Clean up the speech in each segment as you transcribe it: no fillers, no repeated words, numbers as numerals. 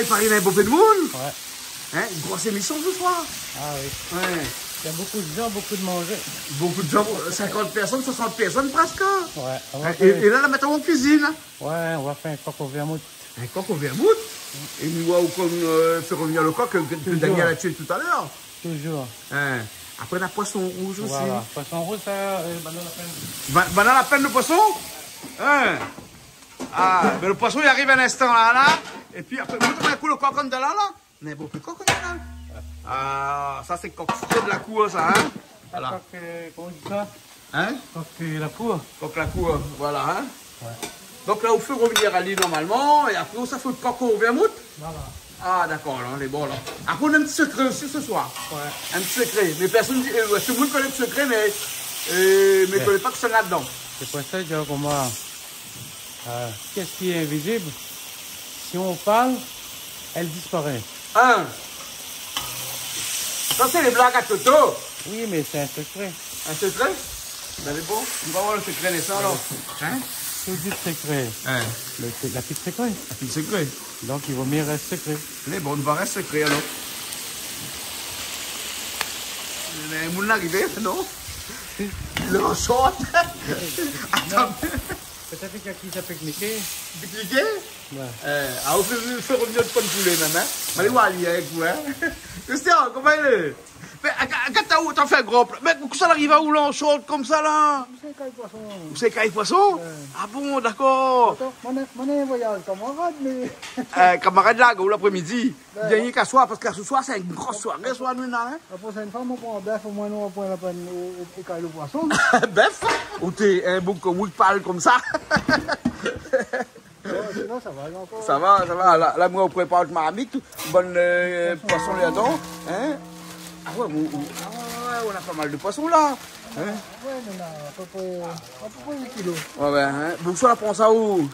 il paraît qu'il y a un beau peu de monde. Ouais. Hein, une grosse émission ce soir. Ah oui. Ouais. Il y a beaucoup de gens, beaucoup de manger. Beaucoup de gens, 50 personnes, 60 personnes presque. Ouais. Hein, et là, maintenant, on cuisine. Ouais, on va faire un coq au vermouth. Un coq au vermouth. Et nous voyons comme faire revenir le coq que Daniel a tué tout à l'heure. Toujours. Hein. Après, on a poisson rouge aussi. Voilà. Poisson rouge, ça, banane à peine. Banane à peine de poisson. Hein. Ah, mais le poisson, il arrive un instant là. Et puis après, montre un coup le coq comme de là. Mais beaucoup de coq comme là. Ah, ça c'est coq frais de la cour, ça, hein. Voilà. Coq, comment on dit ça? Hein? Coq la cour. Coq la cour, voilà, hein. Ouais. Donc là, au feu revenir à l'île normalement, et après, ça fait le coq au vermouth. Voilà. Ah, d'accord, là, on est bon, là. Après, on a un petit secret aussi ce soir. Ouais. Un petit secret. Mais personne, tout le monde connaît le secret, mais ne connaît pas que c'est là-dedans. C'est pour ça que pour moi, qu'est-ce qui est invisible? Si on parle, elle disparaît. Hein? Ça, c'est les blagues à Toto. Oui, mais c'est un secret. Un secret? Vous allez bon? On va voir le secret naissant, alors. Hein? Tout dit secret. Hein? La petite secret. Un petit secret. Donc il vaut mieux rester secret. Mais bon, on va rester secret, alors. Il y a un monde arrivé, non? Le short. Attends. Peut-être qu'il y a qui s'appelle Mickey. Piqué? Ouais. On fait revenir de pomme poulet, même, hein? Allez voir, lui, avec vous, hein? Christian, comment il est? Mais, quand t'as fait un gros plat, mais ça arrive à où, là, en short, comme ça, là? C'est caille poisson. Vous savez caille poisson? Ah bon, d'accord. Mon un voyage camarade, mais. Camarade là, l'après-midi. Dernier qu'à soir, parce que ce soir, c'est une grosse soirée, soir, nous, là, hein? La prochaine fois, on prend un bœuf, au moins, on prend la peine au caille le poisson. Bœuf? Ou t'es un bouc comme il parle comme ça? Sinon, ça va encore. Ça va, ça va. Là, moi, on prépare ma marmite, bonne poisson là-dedans. Hein? Ah ouais, on a pas mal de poissons là. Hein? Ouais, on a à peu près 8 kilos. Ouais, ouais. Hein? Donc, ça, on prend ça où?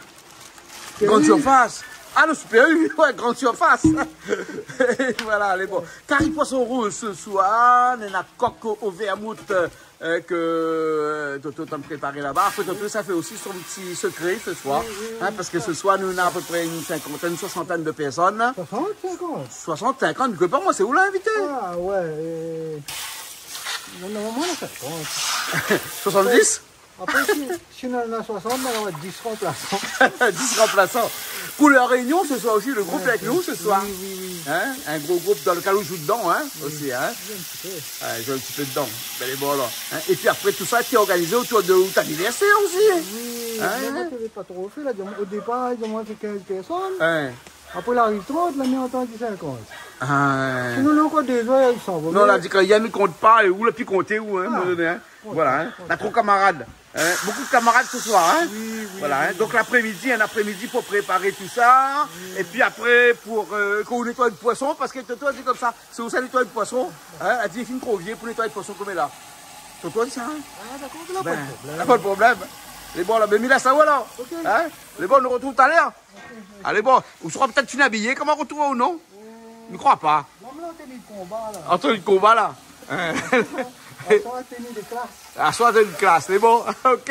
Grande surface. Ah, le Super U, ouais, grande surface. Voilà, allez, bon. Carré poisson rouge ce soir, on a coq au vermouth que Toto t'a préparé là-bas. Après, Toto, ça fait aussi son petit secret ce soir. Hein, parce que ce soir, nous, on a à peu près une cinquantaine, une soixantaine de personnes. 60, 50. 60, 50, que pas moi, c'est où l'invité? Ah, ouais. Normalement, on a 50. 70? Après, si on en a 60, on va 10 remplaçants. 10 remplaçants. Pour la réunion, ce soir aussi, le groupe avec nous ce soir. Oui, oui, oui. Hein? Un gros groupe dans lequel on joue dedans, hein, aussi. Hein? J'ai un petit peu. Ouais, joue un petit peu dedans. Ben, les bons, là. Hein? Et puis après, tout ça, tu es organisé autour de ton anniversaire aussi. Oui, Hein? mais moi, je n'ai pas trop fait. Là. Au départ, ils ont fait 15 personnes. Hein? Après, il arrive 30, là, mais on dit 50. Ah, Sinon, on a encore des heures, ils s'en vont. non, on a dit que Yann ne compte pas, et où le plus compter, où, hein, hein? Ouais. Voilà, hein. On a trop de camarades. Hein? Beaucoup de camarades ce soir, hein? Oui, Voilà, hein. Donc l'après-midi, un après-midi pour préparer tout ça. Et puis après, pour qu'on nettoie le poisson, parce que Toto a dit comme ça, c'est où ça nettoie le poisson? Hein? Elle dit, il finit trop vieux pour nettoyer le poisson comme elle là. Toto a dit ça, hein? Ah, d'accord, il n'y a pas de problème. Pas de problème. Les bons, là, ben, mis la salle, alors. Ok. Hein? Les bons, on nous retrouve tout à l'heure. Allez, bon, on sera peut-être fini habillé, comment on retrouve ou non? Je ne crois pas. Non, mais là, on a des combats, là. Entre le combat, là. Hein? On a tenu des classes. À soir de une classe, c'est bon? Ok.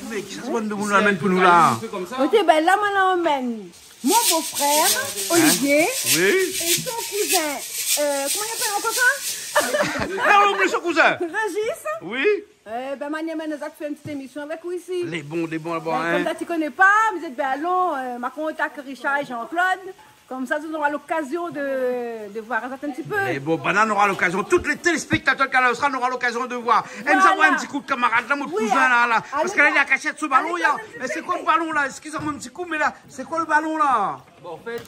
Mais qui ça se voit de nous l'amène pour nous là? Ok, ben là, on emmène mon beau-frère, Olivier, Oui? et son cousin, comment il appelle encore ça? Ah, on son cousin? Régis. Oui? Ben, Maniamène nous a fait une petite émission avec vous ici. Les bons là-bas, Ben, comme hein? ça, tu connais pas, vous êtes bien allons, ma contact Richard et Jean-Claude. Comme ça, vous aurez l'occasion de voir un petit peu. Et bon, ben là, on aura l'occasion. Tous les téléspectateurs qui là, on aura l'occasion de voir. Elle nous envoie un petit coup de camarade, là, mon Oui, cousin, là. Parce allez qu'elle a voir. la cachette ce ballon, Allez là. voir un Mais petit c'est peu. quoi le ballon, là? Excusez-moi un petit coup, mais là, c'est quoi le ballon, là? Bon, en fait,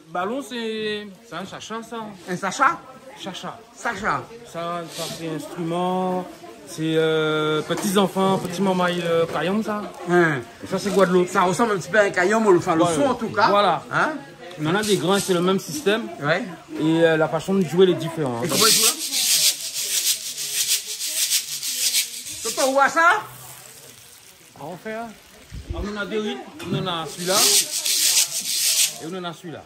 ballon, c'est un chacha, ça. Un Sacha? Chacha. Sacha. Ça c'est instrument. C'est petits enfants, petits mamans, caillon, ça. Hein. Et ça, c'est Guadeloupe. Ça ressemble un petit peu à un caillon, mais enfin, le son, en tout cas. Voilà. Hein? Il y en a des grands, c'est le même système. Ouais. Et la façon de jouer est différente. Et comment il joue là? Toto, où voit ça? On fait, hein. On en a deux rythmes. On en a celui-là. Et on en a celui-là.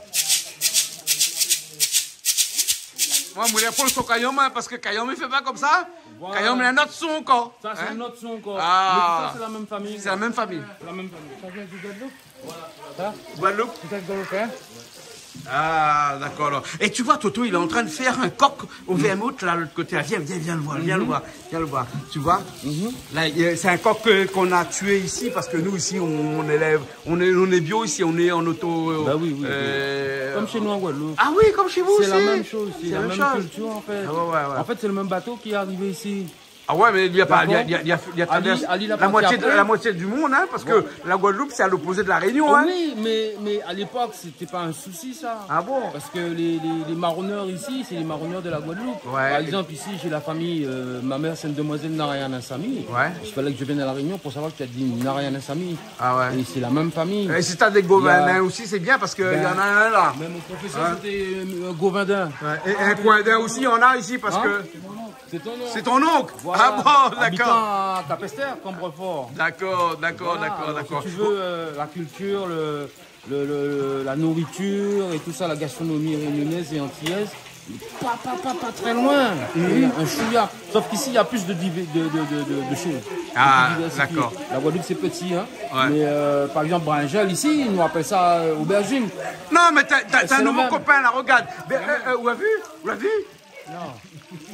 Moi, je voulais pour son Kayom, parce que Kayom, il fait pas comme ça. Voilà. Kayom, il a un autre son encore. Ça, c'est un autre son encore. Ah. Mais tout ça, c'est la même famille. C'est la même famille. La même famille. Ça vient du Guadeloupe? Voilà. Guadeloupe. Vous êtes Guadeloupéen? Ah, d'accord. Alors. Et tu vois, Toto, il est en train de faire un coq au vermouth, là, de l'autre côté. Viens, viens le voir, viens le voir, viens le voir. Tu vois? Là, c'est un coq qu'on a tué ici, parce que nous, ici, on élève, on est bio ici, on est en auto... Bah oui. Comme chez nous en Guadeloupe. Ah oui, comme chez vous aussi. C'est la même chose, c'est la même culture en fait. Ah ouais. En fait, c'est le même bateau qui est arrivé ici. Ah ouais, mais il y a pas, il y a traversé Ali l'a la parti après. moitié du monde, hein, parce que la Guadeloupe, c'est à l'opposé de la Réunion, hein. Oui, mais à l'époque, c'était pas un souci ça. Ah bon? Parce que les marronneurs ici, c'est les marronneurs de la Guadeloupe. Ouais. Par exemple, ici, j'ai la famille, ma mère, c'est une demoiselle Narayana Sami. Ouais. Il fallait que je vienne à la Réunion pour savoir que tu as dit Narayana Sami. Ah ouais. Et c'est la même famille. Et si t'as des Govindins aussi, c'est bien, parce qu'il y en a un là. Même mon professeur, c'était Govindin. Ouais. Et un Coindin aussi, il y en a ici, parce que... C'est ton nom. C'est ton oncle. Voilà. Ah bon, d'accord. Habitant à Capester, Combrefort. D'accord. Voilà, alors, si tu veux, la culture, la nourriture et tout ça, la gastronomie réunionnaise et antillaise, pas très loin. Un chouïa. Sauf qu'ici, il y a plus de choses. Ah, De d'accord. La Guadeloupe, c'est petit. Hein. Ouais. Mais par exemple, Bringel, ici, ils nous appellent ça aubergine. Non, mais t'as un le nouveau même. copain là, regarde. Vous l'avez vu? Vous l'avez vu? Non.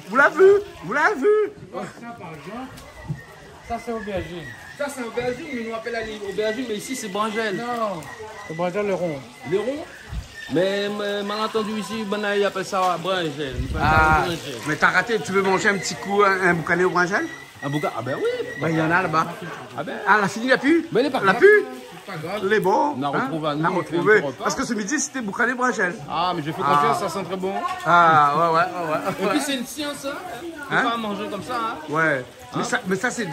Vous l'avez vu? Vous l'avez vu? Ça, par exemple, ça c'est aubergine. Ça, c'est aubergine, mais ils nous appellent aubergine, mais ici, c'est Bringel. Non. C'est Bringel le rond. Les ronds. Mais malentendu ici, ils appellent ça Bringel. Ils appellent ça Ah, Bringel. mais t'as raté, tu veux manger un petit coup, un boucané au bringel? Un bouquin? Ah ben oui. Ben, il y en a là-bas. Ah ben. Ah, la fille, la pu? Mais elle est pas La grave. pu? Pas grave. Les bons. On a retrouvé à nous, On a on fait un retrouvé. petit repas. Parce que ce midi, c'était boucané bringel. Ah, mais je fais confiance, ça sent très bon. Ah, ouais. Et puis c'est une science, hein. Faut Hein? pas manger comme ça, hein. Ouais. Mais ça c'est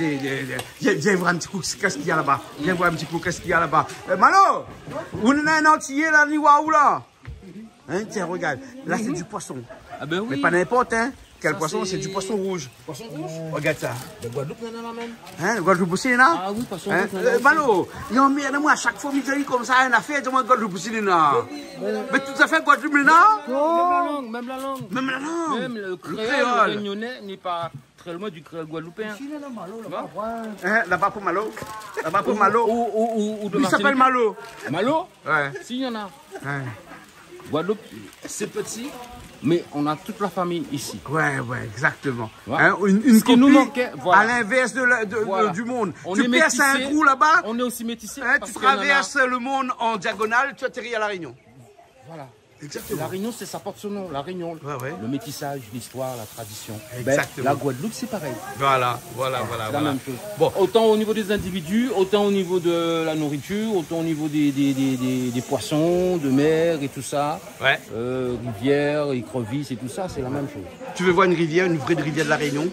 Viens voir un petit coup, qu'est-ce qu'il y a là-bas? Viens voir un petit coup, qu'est-ce qu'il y a là-bas? Malo! Vous n'avez un entier là, ni waouh là? Hein, tiens, regarde. Là, c'est du poisson. Ah ben oui. Mais pas n'importe, hein. Quel Ça, poisson? C'est c'est du poisson rouge. Poisson rouge. Regarde ça. De Guadeloupe, il y en a même. Hein, le Guadeloupe aussi, là? Ah oui, poisson Hein? rouge. il y en a aussi. Malo, il emmerde-moi à chaque fois, il dit comme ça, une affaire, dis-moi Guadeloupe aussi, là. Mais tout à fait Guadeloupe, là? Même la langue. Même la langue. Même le créole réunionnais n'est pas très loin du créole guadeloupéen. Hein, là-bas pour Malo. Là-bas pour Malo. Ou de Il s'appelle Malo. Malo? Ouais. Si, il y en a. Ouais. Guadeloupe, c'est petit, mais on a toute la famille ici. Ouais, exactement. Voilà. Hein, une Ce qui nous copie manquait, voilà. à l'inverse Voilà. du monde. On Tu est perces un métissés. trou là-bas, On est aussi métissés. hein, parce tu qu'il y en a- traverses le monde en diagonale, tu atterris à La Réunion. Voilà. Exactement. La Réunion, ça porte son nom. La Réunion, Ouais. le métissage, l'histoire, la tradition. Exactement. La Guadeloupe, c'est pareil. Voilà. C'est la même chose. Bon. Autant au niveau des individus, autant au niveau de la nourriture, autant au niveau des poissons, de mer et tout ça. Ouais. Rivières, écrevisses et tout ça, c'est la même chose. Tu veux voir une rivière, une vraie rivière de La Réunion?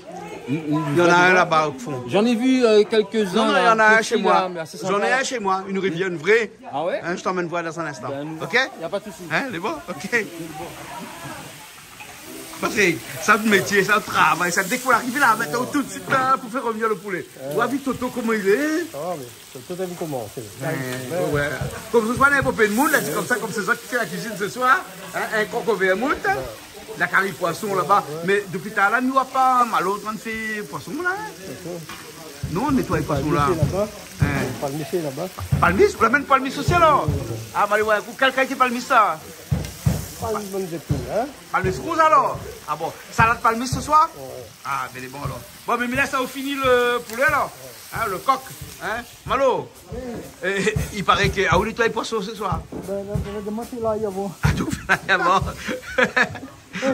Il Il y en a un là-bas au fond. J'en ai vu quelques-uns. Non, il y en a un chez moi. J'en J'en ai un chez moi, une rivière, une vraie. Ah ouais? Hein, je t'emmène voir dans un instant. Ok? Il n'y a pas de souci. Hein, les bons? Ok. Patrick, ça de métier, ça de travail, ça dès qu'il faut arriver là, maintenant tout de suite là, pour faire revenir le poulet. Tu as vu Toto comment il est? Ah, mais c'est tout à fait comment. Ouais. Comme ce soit un peu de monde, là, c'est comme ça, comme c'est ça qui fait la cuisine ce soir. Hein, un coq au vermouth, la carrie poisson là-bas. Mais depuis tout à l'heure, nous n'avons pas mal autre de faire poisson là. Non, on nettoie le poisson là. Là-bas. Hein. Palmier là-bas. Palmis, vous l'amène palmis aussi alors? Ah, mais ouais, quel qualité palmis ça? Palmier bonne épine, hein? Palmis rouge alors? Ah bon, salade palmis ce soir? Ah, ben c'est bon alors. Bon, mais là, ça a fini le poulet alors? Hein, le coq? Hein? Malo? Et, il paraît que. Ah, où nettoie le poisson ce soir? Ah, tout fait avant.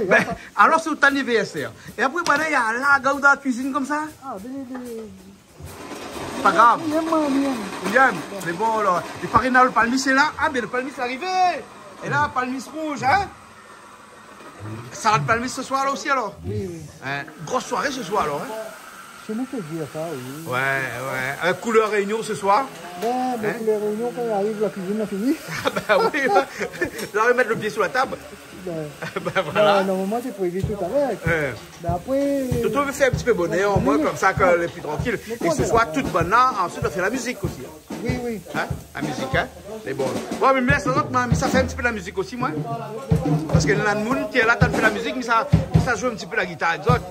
Ben, alors, c'est ton anniversaire. Et après, il y a la gare dans la cuisine comme ça? Pas grave. William, c'est bon alors. Et par exemple, le palmis c'est là. Ah, mais le palmis c'est arrivé. Et là, palmis rouge, hein? Salade palmis ce soir là aussi alors? Oui. Hein? Grosse soirée ce soir alors, hein? C'est nous qui dire ça, oui. Ouais. Couleur réunion ce soir. Ben, les réunions, quand il arrive, la cuisine a fini. Ah, ben oui. Là, on va mettre le pied sur la table. Ben voilà. Normalement, c'est prévu tout avec. Ben après. Toto veut faire un petit peu bonnet, au moins comme ça, qu'on est plus tranquille. Et ce soir, toute bonne là, ensuite on fait la musique aussi. Oui, oui. Hein? La musique, hein? C'est bon. Bon, mais laisse l'autre, mais ça fait un petit peu de la musique aussi, moi. Parce que il y a des gens qui est là, qui fait la musique, mais ça joue un petit peu la guitare. Les autres,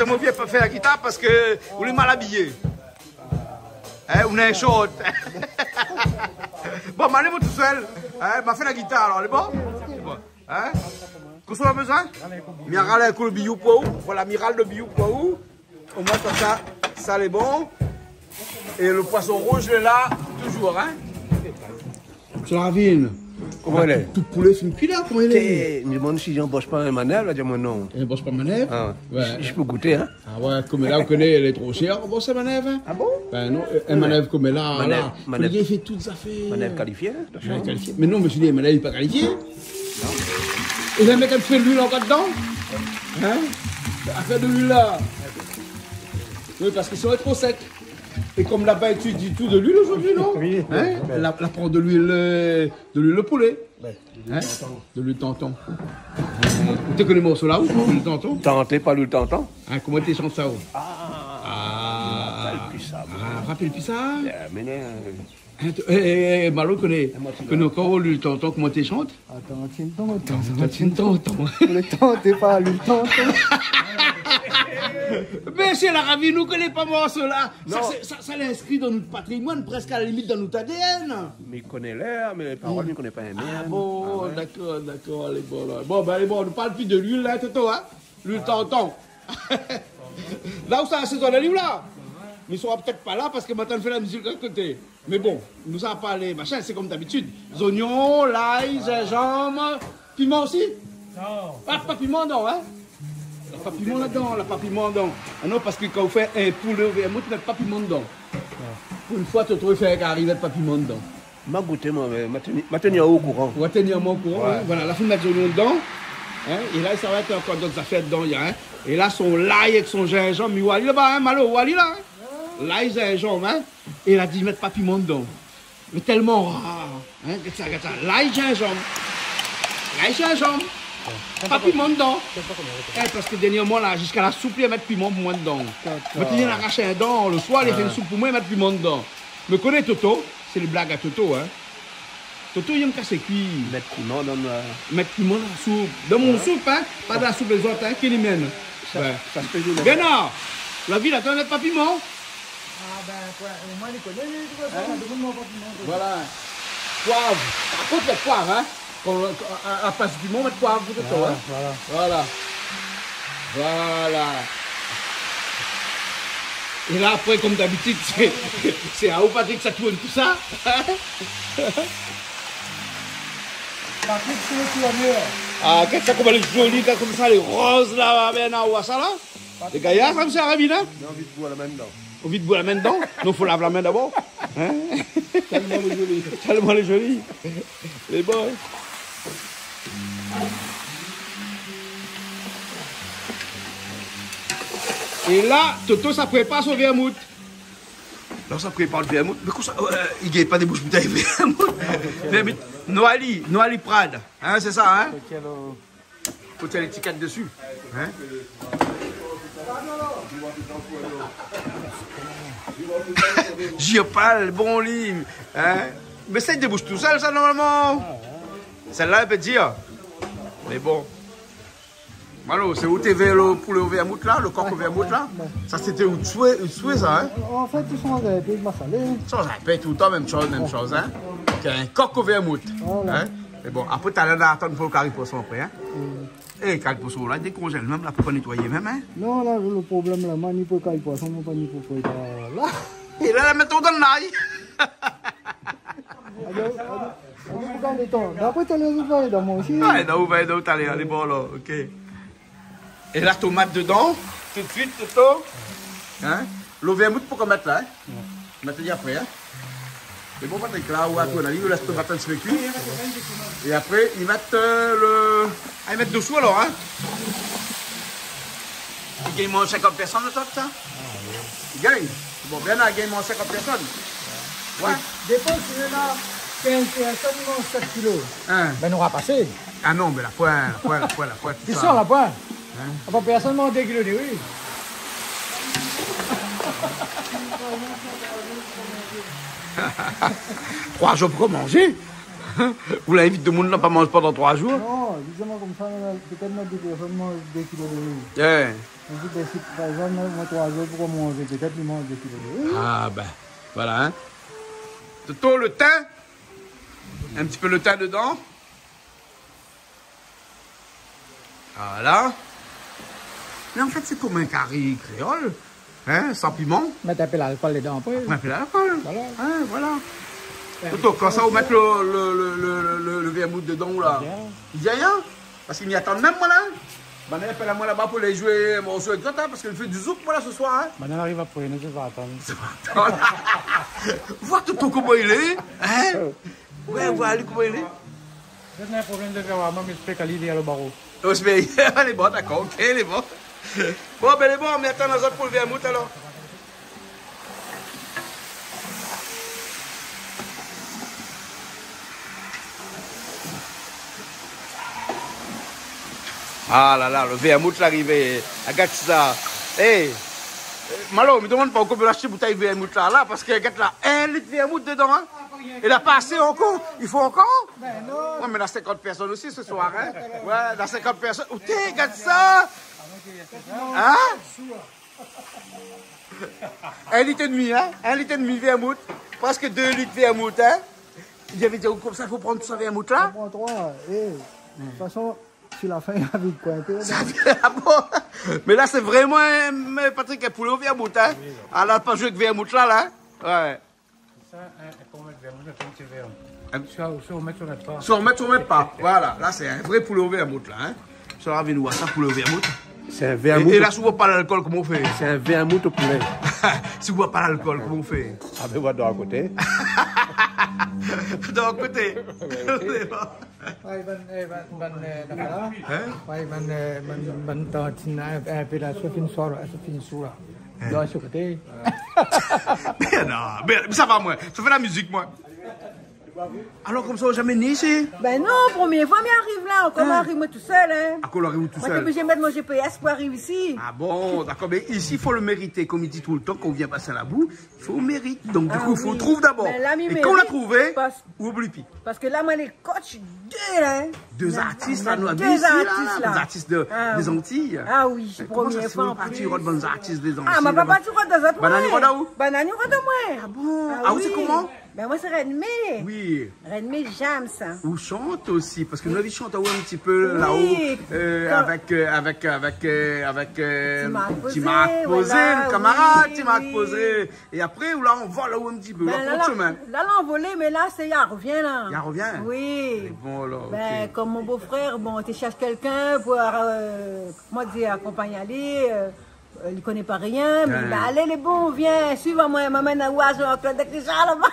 vous voulez pas faire la guitare parce que vous êtes mal habillé. Hein? Vous êtes short. Bon, allez vous tout seul. Hein? M'a fait la guitare, alors, c'est bon? C'est bon. Hein? Qu'est-ce qu'on a besoin? Miral le biou pour vous. Voilà, miral de biou pour vous. Au moins, comme ça, ça est bon. Et le poisson rouge, il est là, toujours, hein? C'est la ravine. Comment elle est? Tout poulet fin cuit là, comment elle est? Je me demande si j'embauche pas un manèvre, là, dis-moi non. Elle bosse pas manèvre? Ah, Ouais. je peux goûter, hein? Ah ouais, comme là, on connaît, elle est trop chère. Bon, c'est manèvre, hein? Ah bon? Ben non, un manèvre comme là, Manèvre, là. manèvre. Il fait toutes affaires. Manèvre qualifié, hein? Manèvre qualifié. Mais non, monsieur, manèvre n'est pas qualifié. Non. Et là, mec, elle fait de l'huile encore dedans? Hein? Elle fait de l'huile là. Oui, parce que ça va être trop sec. Et comme là-bas, tu dis tout de l'huile aujourd'hui, non? Oui. Hein? Elle prend de l'huile de poulet. Hein? De l'huile tonton. Tu connais le morceau là ou l'huile tonton? Tentez pas le tonton. Hein, comment tu chantes ça? Rappelle plus ça? Mais Malo connaît encore l'huile tonton, comment tu chantes? Attends, tonton. Tonton. Le temps, t'es pas le tonton. Mais c'est la ravine, nous ne connaissons pas moi cela. Ça l'inscrit dans notre patrimoine, presque à la limite dans notre ADN. Mais il connaît l'air, mais les paroles, il ne connaît pas les miennes. Bon, d'accord, elle est bonne. Bon, ben, on ne parle plus de l'huile, là, Toto, hein? L'huile tonton. Là où ça assaisonne les là. Mais ils ne seront peut-être pas là parce que maintenant on fait la musique à côté. Mais bon, nous avons parlé, machin, c'est comme d'habitude. Les oignons, l'ail, gingembre, piment aussi? Non. Ah, pas piment, non, hein? Pas piment là-dedans, pas piment dedans. Ah non, parce que quand vous faites un poulet au vermouth, vous n'avez pas piment dedans. Pour une fois, tu trouves faire qu'arrive pas piment dedans. Je goûté, moi, mais je tenir au courant. On va tenir au courant, Ouais. hein. Voilà, la fin de mettre les oignons dedans. Hein, et là, ça va être encore d'autres affaires dedans. Hein. Et là, son l'ail avec son gingembre, mais Wally là-bas, hein, Malo, Wally là. Hein. L'ail, gingembre, hein. Et il a dit, mettre pas piment dedans. Mais tellement rare. Hein, regarde ça. L'ail, gingembre. L'ail, gingembre. Pas piment dedans. Parce que dernièrement, là, jusqu'à la soupe, il mettre piment pour moi dedans. Maintenant, il a arraché un dent. Le soir, il fait une soupe pour moi, il met piment dedans. Me connais Toto, c'est les blagues à Toto, hein. Toto, il aime casser cuit. Mettre piment dans la... Mettre piment dans la soupe. Dans mon soupe, hein. Pas dans la soupe des autres, hein, qui les mène. Ouais. Ça se fait du Bernard, la ville, attends, mettre pas piment. Ah ben, quoi, au moins, il connaît, tout ça, tout le monde pas piment. Voilà. Poivre. Par contre, le poivre, hein. À la place du piment, mettre poivre pour Toto, hein. Voilà. Et là, après, comme d'habitude, c'est à où Patrick ça tourne tout ça. Patrick, c'est le plus meilleur. Ah, qu'est-ce que ça comme les jolis, comme ça, les roses là, Bernard, ou ça là. Les gars, ça me sert à bien, hein. J'ai envie de boire la main dedans. On vite boire la main dedans. Non, il faut laver la main d'abord. Hein? Tellement les jolis. Tellement les jolis. Les bons. Et là, Toto, ça prépare son vermouth. Là, ça prépare le vermouth. Mais quoi ça? Il n'y a pas des bouches bouteilles vermouth. Vermouth. Noali Prade. Hein, c'est ça, hein? Faut qu'il y ait l'étiquette dessus. Hein? Giopal, bon livre. Hein? Mais ça, il débouche tout seul, ça, normalement. Celle-là, elle peut dire. Mais bon. Malo, c'est où t'es vers le poulet au vermouth là, le coq au vermouth là? Ça c'était où tu es ça, hein? En fait, ils sont avec des massalés. Ça répète tout le temps, même chose, hein? Ok, un coq au vermouth. Voilà. Hein? Mais bon, après t'as l'air d'attendre pour le carré poisson après, hein? Et le carré poisson là, décongèle même là pour pas nettoyer même, hein? Non, là, le problème, là, moi, ni pour caille poisson, pas ni pour quoi. Là. Et là, la mettons dans l'ail. D'après, tu as les ouvriers dans mon chien. Ouais, où t'allais, allez, bon là, ok. Et la tomate dedans, tout de suite, Toto. Hein? Le vermouth pour qu'on mette là, hein? Mettez après, hein? C'est bon, Patrick, là où on a dit, on laisse tomate se cuire. Et après, ils mettent le. Ah, ils mettent dessous alors, hein? Ils gagnent moins 50 personnes de ça? Ils gagnent. Bon, bien là, ils gagnent moins 50 personnes. Ouais. Dépense, il y en a 15 personnes, 7 kilos. Hein? Ben, on va passer. Ah non, mais la pointe, tout Ils ça. sont là, point. Pas personne mange 2 kilos de riz. 3 jours pour manger. Vous l'invitez tout le monde, n'a pas mangé pendant 3 jours. Non, justement comme ça, peut-être notre personne mange 2 kilos de riz. Yeah. Par exemple, moi 3 jours pour manger, peut-être il mange 2 kilos de riz. Ah ben, voilà. Hein. Toto, le thym. Un petit peu le thym dedans. Voilà. Mais en fait, c'est comme un curry créole. Hein, sans piment. Mais t'as appelé l'alcool dedans après. On appelle l'alcool. Voilà. Hein, voilà. Toto, quand ça, vous mettez le vermouth dedans, là, il dit rien. Parce qu'ils m'y attendent même, moi, là. Banane appelle à moi là-bas pour les jouer morceau et tout, hein, parce qu'il fait du zouk, moi, là, ce soir. Hein. Banane arrive après, ne va attendre. Vois Toto comment il est. Hein? Ouais, voilà comment il est. J'ai un problème de faire maman, mais je fais qu'à l'idée à le barreau. Oh, je vais. Elle est bon, d'accord, ok, elle est bon. Bon, ben, elle est bon, mais attends, dans autres pour le vermouth, alors. Ah là là, le vermouth l'arrivée. Regarde ça. Hey, Malo, me demande pas encore de l'acheter bouteille de vermouth là, parce que regarde là, 1 litre de vermouth dedans. Hein. Il a pas assez encore. Il faut encore. Ben non. Ouais, mais il y a 50 personnes aussi ce soir. Hein. Ouais, il y a 50 personnes. Oh, regarde ça. Hein? 1 litre et demi, hein? 1 litre et demi de vermouth. Presque 2 litres de vermouth, hein? Il avait dit comme ça, il faut prendre tout ça vermouth là. On prend 3. Et de toute façon, sur la fin, il y a vite pointé. Ah bon? Mais là, c'est vraiment Patrick est poulet au vermouth, hein? Ah là, pas jouer avec vermouth là, là? Ouais. Ça, pour mettre vermouth, c'est un petit verre. Si on met, on met pas. Si on met, on met pas. Voilà, là, c'est un vrai poulet au vermouth, là, hein? Ça va venir voir ça, poulet au vermouth. C'est un vermouth. Et là, si vous pas l'alcool, comment on fait? C'est un vermouth au poulet. Si vous pas l'alcool, comment on fait? Ah ben, voilà, de côté. De l'autre côté. Ouais, man tina pela sofin soir, sofin soura. Dans ce côté. Mais non, mais ça va moi, ça fait la musique moi. Alors comme ça, on jamais né ici? Ben non, première fois, mais arrive là, comment arrive moi tout seul, hein? À quoi arrive tout Moi, seul? je vais mettre mon GPS pour arriver ici. Ah bon, d'accord, mais ici, il faut le mériter, comme il dit tout le temps, quand on vient passer à la boue, il faut mérite. Donc du coup, il faut le trouver d'abord. Ben, là, et quand on l'a trouvé, parce- oublie plus. Parce que là, moi, les coachs, 2 là. Hein? 2 artistes, là, nous deux avons ici, artistes, là. des artistes Ah, des oui. Antilles. Ah oui, Mais comment ça première se fois fait en pas, plus. tu vois de bons artistes des Antilles? Ah, ma papa, tu rentres dans un Banane, il rentre où? Banane, il rentre moi. Ah bon? Ah, vous, c'est comment? Ben moi, c'est Redmé. Oui. Redmé, j'aime ça. Ou chante aussi, parce que nous avons chanté un petit peu Oui. là-haut, avec Posé, Marc Posé, voilà, le camarade, oui, Tim Marc oui. Posé. Et après, là, on va là-haut un petit peu, Ben, là, là, pour le chemin. là, l'envolé, mais là, c'est, il revient, là. Il revient? Oui. Bon, là, ok. Ben, comme mon beau-frère, bon, tu cherches quelqu'un pour, comment dire, accompagner aller, il ne connaît pas rien, mais ben, allez, les bons, viens, suivez-moi, m'amène à Oiseau, en Claude Déjà, là-bas.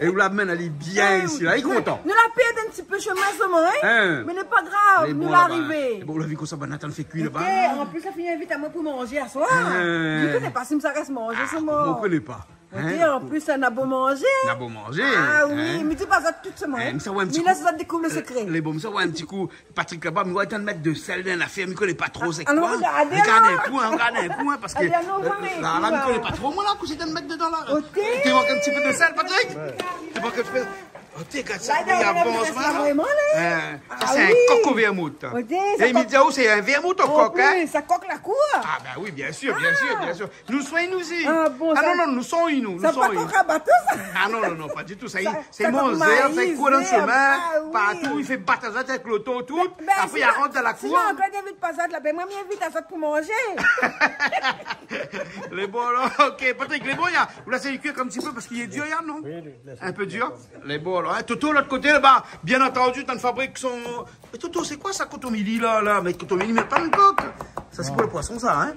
Et vous l'amène, elle est bien ici, là, il est content. Nous la perdons un petit peu chemin, seulement, hein? Mais n'est pas grave, Elle est nous bon, là-bas. l'arrivée. Bon, la vie comme ça, Nathan fait cuire là-bas. En plus, ça finit vite à moi pour manger à soir. Je ne connais pas si ça reste manger, c'est On moi. ne connaît pas. En plus, ça n'a beau manger. On a beau manger. Ah oui, hein. mais dis pas ça tout seulement. Mais ça, ouais, un petit Mais là, coup. ça découvre le secret. Les bons, ça, ouais, un petit coup. Patrick là-bas, mais ouais, t'as de mettre de sel dans l'affaire, mais il ne connaît pas trop, c'est quoi? alors, regardez, Regardez alors. un coup, regardez un coup, parce que. Allez, alors, là, ouais, là, il ne ouais. connaît pas trop, moi, là, que c'est de mettre dedans, là. Ok. Tu manques un petit peu de sel, Patrick? Tu manques un petit peu. Oh, t'es regarde ça, Là, il y a là, bon, là, ce là, vraiment, là. Ça, Ah c'est oui. un coq au vermouth. Ok, ça Et il me dit, oh, c'est un vermouth au En coq, hein? plus, ça coque la cour. Ah, ben oui, bien sûr, bien sûr, bien sûr. Nous soyons nous y. Ah, bon, ça- non, nous sommes nous. Ça Nous pas sommes coque à bateau, ça. Ah non, non, non, pas du tout. C'est ça mon comme zèle, maïs, c'est court dans le zèle. chemin, Ah oui. partout, il fait battre avec l'auto, tout. Ben, Après, il rentre dans la cour. Sinon, encore d'invite pas ça de là. Ben, moi, m'invite à ça pour manger. Les bons, là, ok. Patrick, les bons, il y a. Vous laissez le cuire comme un petit peu parce qu'il est dur, Yann, non? Un peu dur. Les bons, là. Hein. Toto, l'autre côté, là-bas, bien entendu, t'en fabriques son. Mais Toto, c'est quoi ça, cotomili, là? Mais cotomili, mais pas une coque. Ça, c'est pour le poisson, ça, hein?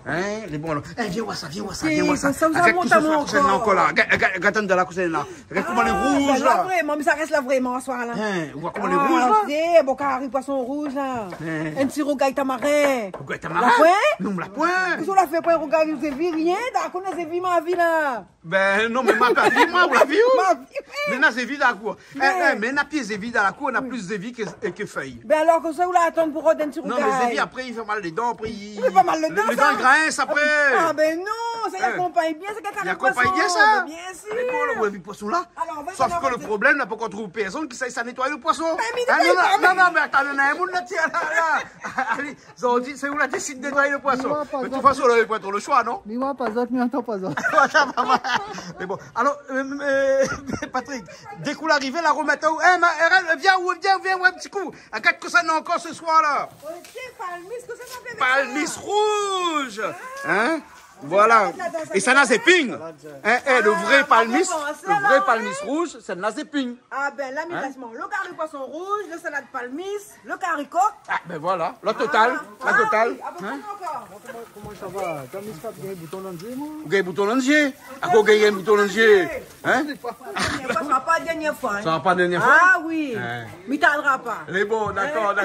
Hein, les bons, là. Eh, viens voir ça, viens voir ça, viens voir ça. ça vous Avec remonte tout à ça, mon la coussine, là, corps. encore là. Regarde de la coussine, là. Regarde comment les rouges, Là, là. vraiment, mais ça reste là vraiment, ce soir, là. Hein, on voit comment les rouges, là. C'est bon, carré, poisson rouge, là. Un petit rougail tamarin. Pourquoi t'as La marre? pointe? Non, la pointe. Qu'est-ce qu'on a fait pour un rougail? Vous avez vu rien? D'accord, on a vu ma vie, là. Ben non, mais ma vie, moi, vous la vie où? Ma vie, Mais là, c'est vide à la cour. Mais- Mais na pied, c'est vide à la cour, on a plus de vie que feuilles. Ben alors que ça, vous l'attendez pour un petit Non, rougail. mais Zévi, après, il fait mal les dents, après, il fait pas mal les dents, Les ça. dents grincent après. Ah ben non, ça y accompagne bien, c'est quelqu'un Il accompagne bien ça. Bien sûr. Mais bon, le poisson là. Alors, on va Sauf faire que le problème, là, pour qu'on trouve personne qui sait ça nettoyer le poisson. Mais Ah, non, mais attends, il y a un monde là, tiens, là. Allez, ils ont dit, c'est où là, décide de nettoyer le poisson. Mais de toute façon, là, il faut être le choix, non? Mais moi, pas d'autre, mais attends pas d'autre. Mais bon, alors, Patrick, dès qu'on arrive, la remettre où? Eh, viens, un petit coup. Regarde que ça n'a encore ce soir là. Ok, palmis, que ça s'appelle? Palmis rouge. Hein? Voilà. Et ça n'a zéping. Le vrai palmis rouge, c'est nazéping. Ah ben là, miracement, le carré poisson rouge, le salade palmis, le caricot. Ah ben voilà, la totale. La totale. Comment ça va? T'as mis pas de bouton d'endier, moi? Vous avez un bouton d'endier? À quoi vous avez un bouton d'endier? Hein? Ça ne sera pas la dernière fois. Ça va pas la dernière fois? Ah oui. Mais t'aidera pas. Elle est bon, d'accord.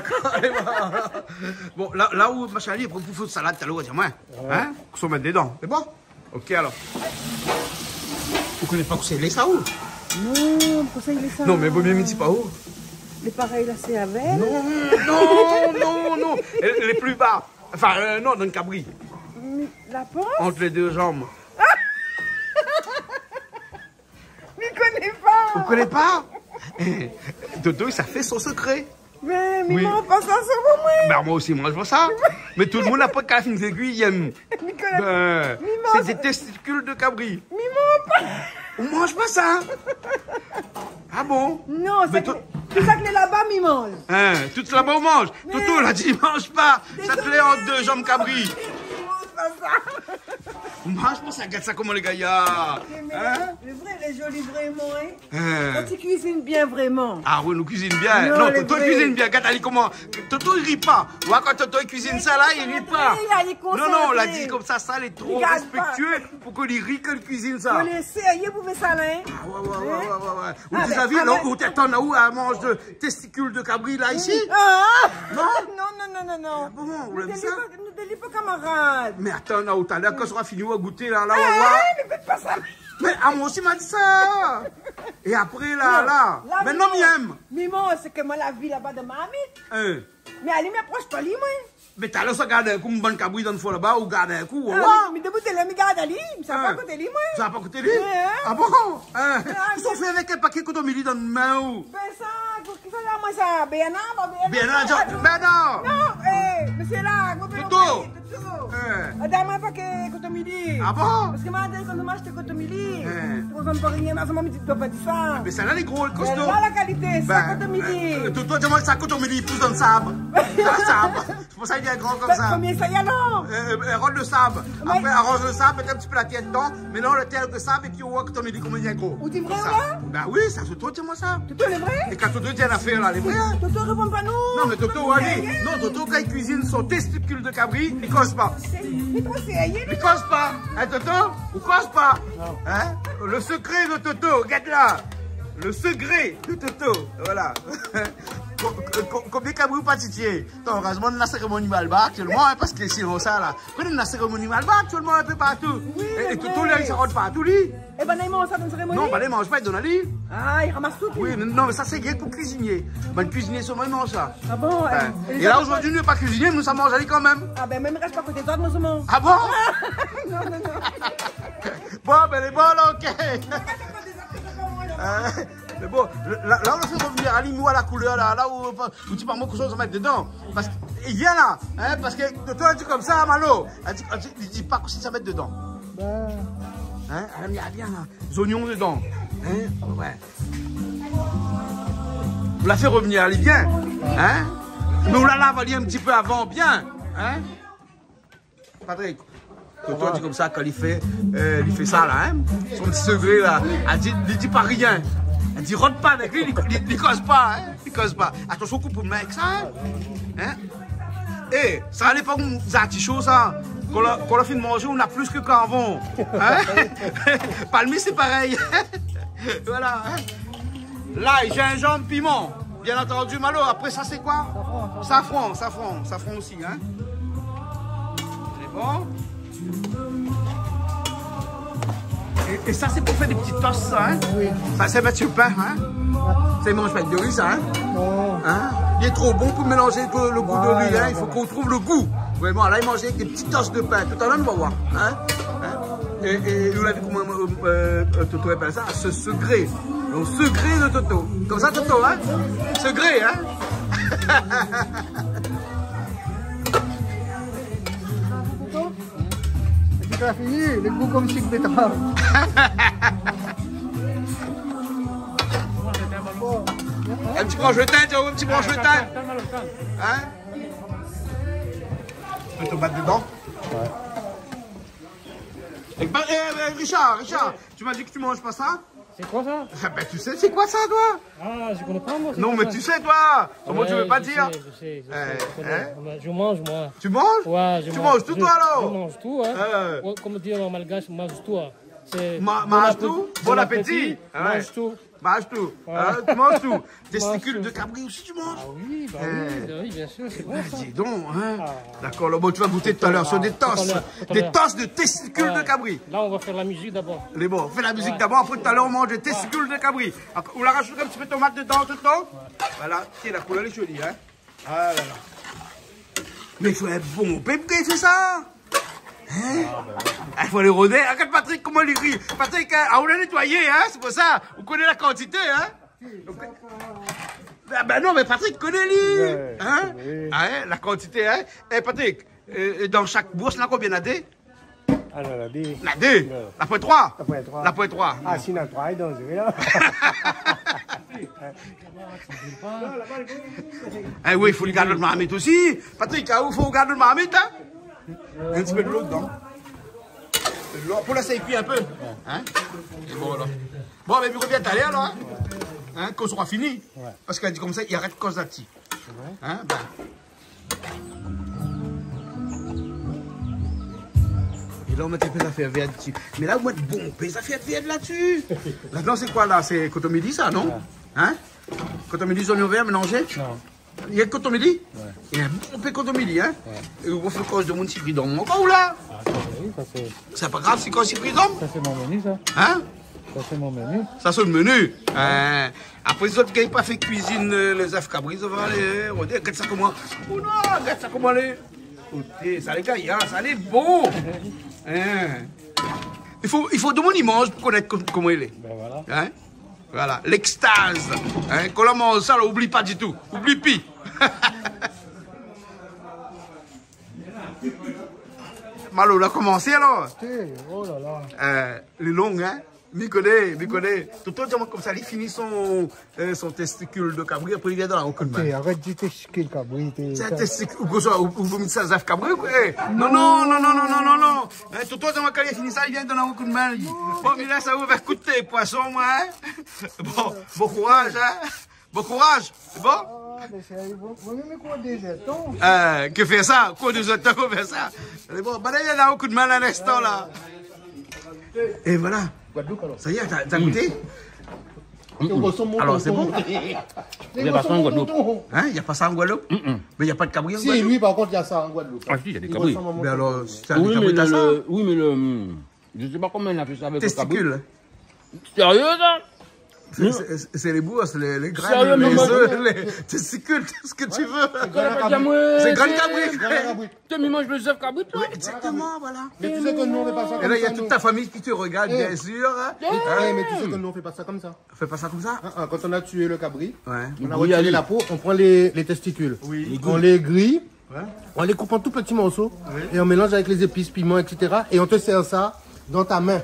Bon, là où ma chérie, pour faire de salade, t'as l'eau, dis-moi. Hein? Qu'on se mette dedans. C'est bon? Ok alors. Vous connaissez pas que c'est les ça où? Non, pour ça il est ça. Non, mais vous me dites pas où? Les pareils là, c'est avec. Non. Les plus bas. Enfin, non, dans le cabri. La porte? Entre les deux jambes. Je ne connais pas. Vous connaissez pas? Dodo, ça fait son secret. Mais Oui. maman, pas ça, c'est pour moi. Ben, moi aussi, moi, je vois ça. Mais tout le monde n'a pas de calafine d'aiguille. C'est des testicules de cabri. On mange pas ça. Ah bon? Non, Mais c'est ça que les là-bas, ils mangent. Hein, tout là-bas, on mange. Toto, là, dit, il mange pas. Ça te l'est entre deux jambes cabri. Ils mangent pas ça. On mange pas ça, regarde ça comment les gars, hein? Le vrai, les jolis vraiment, hein. Hein. Quand tu cuisines bien, vraiment. Ah oui, nous cuisine bien. Non, Non, les Toto vrais. cuisine bien. Regarde, Ali, comment? Toto, il rit pas. Ouais, quand Toto il cuisine ça, là, il rit pas. Il est concentré. Non, on l'a dit comme ça, il est trop Il garde respectueux pour qu'il rit que le cuisine ça. Vous les sérieux pour faire ça, là, hein. Ouais. Ou Ah, tu ben, as vu, ah, là, ben. où t'attends, où elle mange de testicules de cabri, là, ici? Ah! Non? Non. Bon, vous l'avez Ne ça? délie pas, camarade. Mais attends, là, où t'as l'air, quand ça sera fini, on va goûter, là, on va Ah, voir. mais faites pas ça. Mais moi aussi m'a dit ça. Et après, là. Maintenant, m'aime. Mimon, c'est que moi, la vie là-bas de ma amie. Mais allez, m'approche pas, lui, moi. Mais t'as l'air, ça garde un coup, une bonne cabri dans le fond là-bas, ou garde un coup, Mais debout, t'es là, mais garde, Ali. Ça va pas côté lui, moi. Ça va pas coûter lui? Ouais. Ah bon? Ils sont fait avec un paquet cotomili dans une main ou? Ben ça, qu'est-ce que ça, moi, ça? Ben non, Bien là, ben non! Non, mais c'est là, vous pouvez Toto. Adama pas que cotomili. Ah bon? Parce que moi, quand je mange cotomili, on ne peut rien, mais ça m'a dit, tu dois pas dire ça. Mais ça là, les gros, les Mais costauds. là, la qualité, c'est cotomili. Toi, dis-moi que ça cotomili, il pousse dans le sable. Dans le sable. C'est pour ça qu'il est grand comme ça. Combien ça y a, non? Arrose le sable. Après, arrose le sable, mets un petit peu la tête dedans, mélange le terre de sable et puis on voit que cotomili, comment il est gros. Ou dis vrai, Comme ça. là? Ben oui, ça se trouve, dis-moi ça. Toto, le vrai? Et quand Toto dit une affaire là, les vrais. Toto, répond pas nous. Non, mais Toto, allez. Non, Toto, quand il cuisine son testicule de cabri, il cause pas. Mais toi, sérieux? Il cause pas. Hein, Toto? Ou cause pas? Hein? Le secret de Toto, regarde là. Le secret de Toto. Voilà. Combien de cabri ou pas titier? Heureusement, la cérémonie malba actuellement, parce que sinon ça là. Prenez la cérémonie malba actuellement un peu partout. Oui, Et c'est Toto, vrai. là, il s'en rend partout, lui. Eh ben, il mange ça dans une cérémonie? Non, bah, les mange pas, il donne à lui. Ah, il ramasse tout. Oui, non, mais ça, c'est bien pour cuisiner. Ben, cuisiner seulement, il mange ça. Ah bon? Hein. Et là, aujourd'hui, nous, n'est pas cuisiner, nous, ça mange aller quand même. Ah ben, même reste pas à côté de toi, moi, seulement. Ah bon? Non. Bon, ben, les bonnes, ok. Mais bon, là, on le fait revenir à l'imou à la couleur, là où tu parles moi quelque chose à mettre dedans. Parce qu'il vient là, hein, parce que toi, tu comme ça, Malo. Il dit pas que ça mettre dedans. Hein, elle a bien là, les oignons dedans. Hein, ouais. On la fait revenir, elle est bien. Hein? Mais on la lave aller un petit peu avant, bien. Hein? Patrick. Toi, tu comme ça, quand il fait ça là, hein? Son petit secret là, il dit pas rien. Elle dit rentre pas avec lui, il cause pas, hein? Il cause pas. Attention, coupe pour mec ça, hein? Eh, ça allait pas comme des artichauts ça. Quand on a fini de manger, on a plus que qu'avant. Hein? Palmis, c'est pareil. Voilà. Hein? L'ail, gingembre, piment. Bien entendu, Malo. Après ça, c'est quoi? Safran aussi, hein? C'est bon? Et ça, c'est pour faire des petites tosses, ça, hein? Oui. Ça, c'est mettre sur le pain, hein? Ça, il mange pas de riz, ça, hein? Non. Hein? Il est trop bon pour mélanger le goût de riz, hein? Il faut qu'on trouve le goût. Vraiment, là, il mange avec des petites tosses de pain. Tout à l'heure, on va voir, hein? Et vous l'avez vu comment Toto appelle ça? Ce secret. Donc, secret de Toto. Comme ça, Toto, hein? Secret, hein? Tu as fini, le goût comme chic betterave. Un petit branche de teinte, un petit branche de teinte. Hein? Tu peux te battre dedans? Ouais. Richard, tu m'as dit que tu manges pas ça? C'est quoi ça? Ben tu sais, c'est quoi ça, toi? Ah, je connais pas moi. Non, mais tu sais, toi. Comment tu veux pas dire? Je sais. Je mange, moi. Tu manges? Ouais, tu manges tout, toi, alors? Je mange tout, hein. Comme dire en malgache, je mange tout. Mange tout? Bon appétit? Mange tout. Mange tout. Tu manges tout. Testicules de cabri aussi, tu manges? Ah oui, bah oui, bien sûr, c'est bon ça. Dis donc, hein. D'accord, bon, tu vas goûter tout à l'heure sur des tasses. Des tasses de testicules de cabri. Là, on va faire la musique d'abord. Les bons, on fait la musique d'abord, après tout à l'heure, on mange des testicules de cabri. On la rajoute un petit peu de tomate dedans, tout le temps. Voilà, tiens, la couleur est jolie, hein. Ah là là. Mais il faut être bon, pourquoi il fait ça? Hein? Il faut les rôder. Regarde Patrick, comment il rit. Patrick, on l'a nettoyé, hein, c'est pour ça. Vous connaissez la quantité, hein. Donc, ben non, mais Patrick connaît lui. Hein? Hein? La quantité, hein. Eh, Patrick, dans chaque bourse, là, combien a des? Alors, la D. La D? La point 3? La point 3. La point 3. Ah, sinon, 3 est dans ce là. Eh oui, il faut lui garder le marmite aussi. Patrick, il faut garder le marmite, hein? Un petit peu de l'eau dedans. Pour laisser cuire un peu. Hein? Et bon, alors. Bon, mais puis reviens t'aller alors, hein? Qu'on sera fini. Ouais. Parce qu'elle dit comme ça, il arrête cause d'ati. Hein? Ben. Et là, on met un peu d'affaires vertes dessus. Mais là, on met bon, des affaires vertes là-dessus. Là-dedans, c'est quoi là? C'est cotomidi, ça, non? Ouais. Hein? Cotomidi, oignon vert mélangé? Non. Il y a le cotomidi? Ouais. Il y a un bon peu de cotomidi, hein? Ouais. Et on fait cause de mon petit prix d'homme encore ou là? Ah, oui, ça c'est. C'est pas grave, c'est quoi, c'est prix d'homme? Ça, c'est mon menu, ça. Hein? Ça, c'est mon menu. Ça, c'est le menu. Après, les autres qui n'ont pas fait cuisine, les œufs cabris, ils vont aller. Regarde ça comment. Oh non, regarde ça comment aller. Écoutez, ça les gars, ça les bon. Hein? Il faut de mon image pour connaître comment il est. Ben voilà. Hein? Voilà, l'extase. Hein? Quand on mange ça, on n'oublie pas du tout. Oublie pi. Malo, on a commencé alors? Oh là là. Les longues, hein? M'y connaît. Tout le temps, comme ça, il finit son testicule de cabri, après il vient dans la roue de main. Arrête de testicule cabri. C'est un testicule, ou vous mettez ça, zaf cabri, quoi? Non. Tout le temps, quand il finit ça, il vient dans la roue de main. Bon, mais là, ça vous faire coûter, poisson, moi, hein? Bon courage, hein? Bon courage, c'est bon? Ah, mais c'est bon. Vous même quoi des jetons? Que fait ça? Quoi des jetons, qu'on fait ça? C'est bon, bah, il y a un coup de main à l'instant, là. Et voilà. Ça y est, t'as goûté? Alors, c'est bon? Il n'y a pas ça en Guadeloupe. Hein? Il n'y a pas ça en Guadeloupe? Mais il n'y a pas de cabri en Guadeloupe? Si, lui, par contre, il y a ça en Guadeloupe. Ah, si, il y a des cabris. Mais alors, c'est un cabri à ça? Oui, mais le. Je ne sais pas comment il a fait ça avec le cabri. Testicule. Sérieux, ça? C'est les bourses, les graines, les œufs, les testicules, tout ce que tu veux. C'est grand cabri. Tu manges le œuf cabri, toi? Exactement, voilà. Mais tu sais que nous, on fait pas ça comme ça. Et là, il y a toute ta famille qui te regarde, bien sûr. Mais tu sais que nous, on fait pas ça comme ça. On fait pas ça comme ça? Quand on a tué le cabri, on a Oui, retiré la peau, on prend les testicules. On les grille, on les coupe en tout petits morceaux, et on mélange avec les épices, piments, etc. Et on te sert ça dans ta main.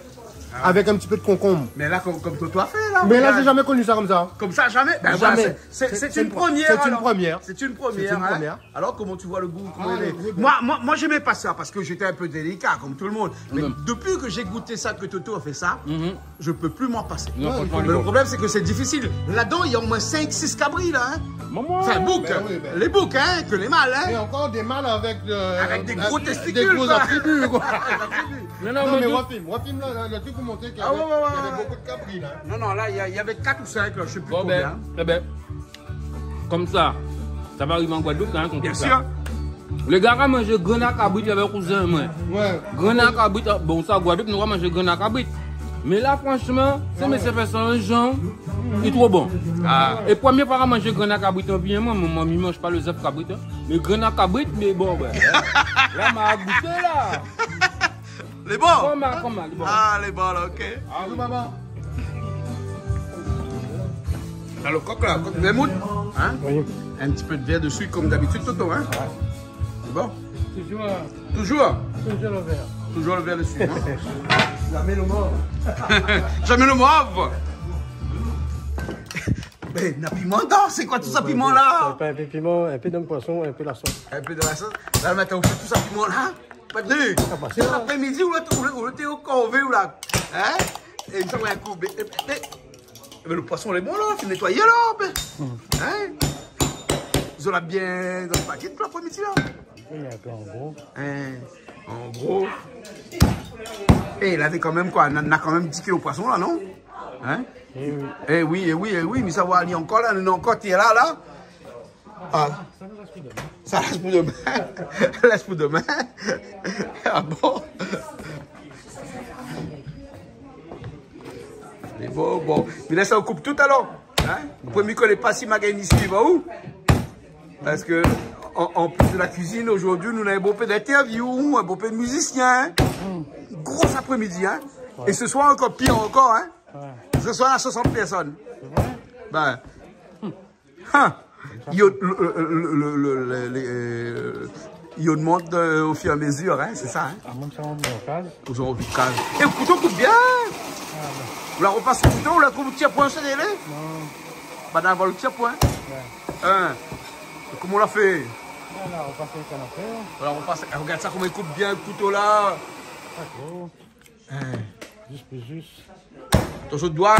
Avec un petit peu de concombre. Mais là, comme toi fait, là. Mais là, j'ai jamais connu ça comme ça. Comme ça, jamais? Ben, jamais. C'est une première. C'est une première. C'est une première. Alors, comment tu vois le goût? Moi, j'aimais pas ça parce que j'étais un peu délicat, comme tout le monde. Mais depuis que j'ai goûté ça, que Toto a fait ça, je peux plus m'en passer. Mais le problème, c'est que c'est difficile. Là-dedans, il y a au moins 5-6 cabris, là. Enfin, boucs. Les boucs, hein, que les mâles, hein. Et encore des mâles avec des gros testicules. Des gros attributs, quoi. Non, mais Wafim, là, le truc pour montrer qu'il y avait beaucoup de cabris, là. Non, là, il y avait 4 ou 5, là, je sais plus bon, combien. Comme ça va arriver en Guadeloupe, hein, bien sûr. Les gars ont mangé grenade cabrit avec cousin, moi. Ouais. Grenade cabrit, bon, ça, Guadeloupe, nous avons mangé grenade cabrit. Mais là, franchement, c'est mes personnes, gens, il est trop bon. Et première fois que manger grenade cabrit, bien, moi, maman ne mange pas le zèbre cabrit. Mais grenade cabrit, mais bon, là, m'a goûté, là. Les bons? Comment, les bons. Ah, les bons, là, ok. Allô, maman. T'as le coq, là, coq vermouth, hein? Oui. Un petit peu de verre dessus, comme d'habitude, Toto, hein? C'est bon? Toujours, Toujours? toujours le verre. Toujours le verre dessus, hein? Jamais le mort. Jamais le mauve! Mais, n'a piment dedans, c'est quoi tout ça, piment là? Un peu de piment, un peu de poisson, un peu de la sauce. Un peu de la sauce. Là, le matin, on fait tout ça, piment là? Pas de deux. bah, C'est l'après-midi ou le thé au corvé ou là? Hein? Et il me fait un coup. Mais le poisson, il est bon là, il faut nettoyer là. Hein? Ils ont là bien dans le paquet pour l'après-midi là. Il y a un peu en gros. Hein? En gros. Et il avait quand même quoi? On a quand même 10 kilos de poisson là, non? Hein? Eh oui. Eh oui, mais ça va aller encore là, on a encore t'es là. Ah. Ça laisse pour demain. Ça laisse pour demain. Ah bon? Mais bon. Mais là, ça coupe tout alors. Hein? Vous pouvez me connaître pas si ma gagne ici, il va où? Parce que, en plus de la cuisine, aujourd'hui, nous avons un beau peu d'interviews, un beau peu de musiciens. Gros après-midi, hein? Et ce soir, encore pire encore, hein? Ce soir, à 60 personnes. Ben. Il monte au fur et à mesure, hein, c'est ça, hein? On monte ça en local. Toujours au calme. Et le couteau coupe bien! Vous la repassez le couteau ou la coupe le petit point, c'est délai? Non. Pas d'avoir le petit point? Hein? Comment on l'a fait? Voilà, on passe le canapé. Voilà, on passe. Regarde ça, comment il coupe bien le couteau là. D'accord. Juste. Ton saut de doigt.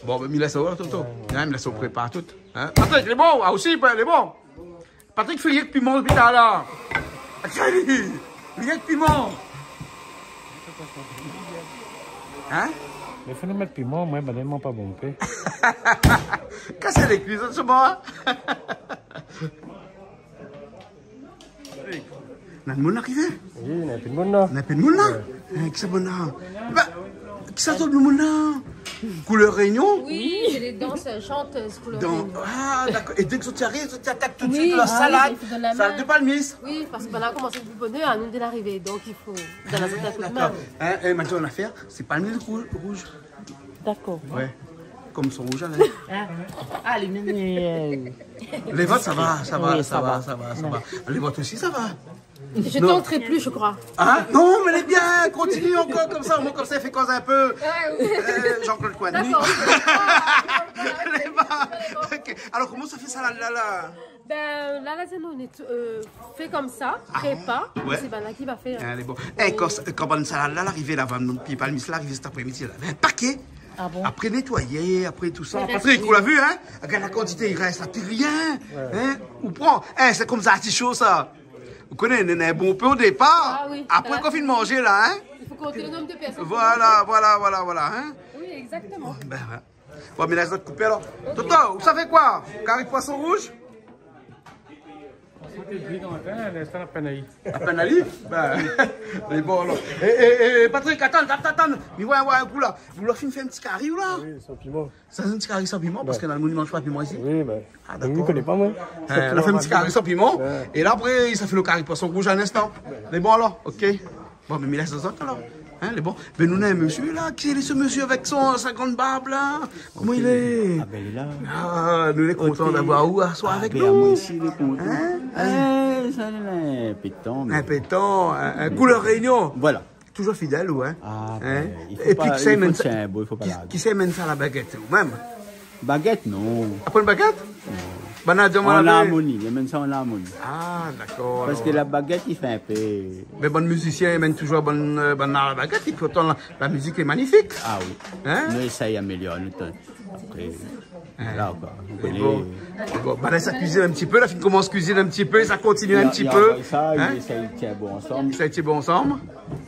Bon, ben, il laisse ça, Toto. Il laisse ça, on prépare tout. Hein? Patrick, il est bon. Ah, aussi, il est bon. Patrick, il fait rien que piment depuis là. Rien que piment. Hein? Mais il faut nous mettre piment, moi, ben, tellement pas bon. Cassez les cuisses, c'est bon, hein? On a le monde arrivé. Oui, il y a un peu de monde là. On a plus de monde là. Qui c'est bon là? Qui ça le monde là? Couleur Réunion? Oui, c'est les danses chanteuses couleur Réunion. Ah, d'accord. Et dès que tu arrives, tu attaques tout de Oui, suite la salade. il faut donner la Salade main. de palmis. Oui, parce que là, on commence à être bonheur à nous de l'arrivée. Donc, il faut donner la coup de main. D'accord. Et maintenant, l'affaire, c'est palmis rouge. D'accord. Ouais. Comme son rouge, là. Ah, les miennes. Les votes, ça va. Oui, ça va. Les votes aussi, ça va. Je tenterai plus, je crois. Ah, non, mais elle est bien. Continue encore comme ça. Moi, comme ça, il fait cause un peu. Jean-Claude Coin. D'accord. Ok. Alors, comment ça fait ça, là? Ben, la lasagne, on est fait comme ça, prépa. Ouais. C'est Bana qui va faire. Elle est bon. Et quand une salade, là, l'arrivée, là, puis palmis, là, arrivé cet après-midi, là. Un paquet. Ah bon? Après nettoyer, après tout ça. Mais Patrick, reste- vous l'avez vu, hein? Regarde la quantité, il reste, là, puis rien. Hein? Ou prend. Hein, c'est comme ça, artichaut, ça. Vous connaissez, on a un bon peu au départ. Ah oui. Après qu'on finit de manger, là, hein? Il faut compter le nombre de personnes. Voilà, hein? Oui, exactement. Ben, ouais. Bon, mais là, je dois te couper, alors. Toto, vous savez quoi? Carré de poisson rouge? L'instant, la peine À peine à lire? Ben, mais bon, alors. Et Patrick, attends. Mais ouais, un coup, là. Vous leur faites un petit carré, ou là? Oui, sans piment. Ça, c'est un petit carré sans piment, parce que dans le monde, ils ne mangent pas de piment ici. Oui, ben. Ah, On ne d'accord. connaît pas, moi. On a fait un petit carré sans piment. Ouais. Et là, après, ça fait le carré poisson rouge à un instant. Les bons, alors? Ok. Bon, mais laisse les autres, alors. Hein, les bons. Ben, nous, on a un monsieur, là. Qui est ce monsieur avec sa grande barbe, là? Comment il est? Ah ben il est là. Ah, nous, on est contents d'avoir où à soir avec Ben, nous. moi aussi, il est content. Hein? Ça est un pétant. mais- Un pétant, un couleur Réunion. Voilà. Toujours fidèle, ou hein? Ah, Hein? ben, il faut Et pas, puis, qui sait il faut même de tiens, bon, il faut pas la... qui sait même ça à la baguette, ou même? Baguette, non. Après une baguette? Banane de En moi, harmonie, il y a même ça en harmonie. Ah, d'accord. Parce alors. que la baguette, il fait un peu... Mais bon musicien, il mène toujours bonne à la baguette, et pourtant la musique est magnifique. Ah oui. Hein? Nous essayons d'améliorer le temps. Après, là, quoi. Vous C'est connaissez... bon. C'est bon. Ben là, ça cuisine un petit peu, là, il commence à cuisiner un petit peu, ça continue un petit peu. Ça, Hein? il essaye de tiens bon ensemble. Ça a été bon ensemble.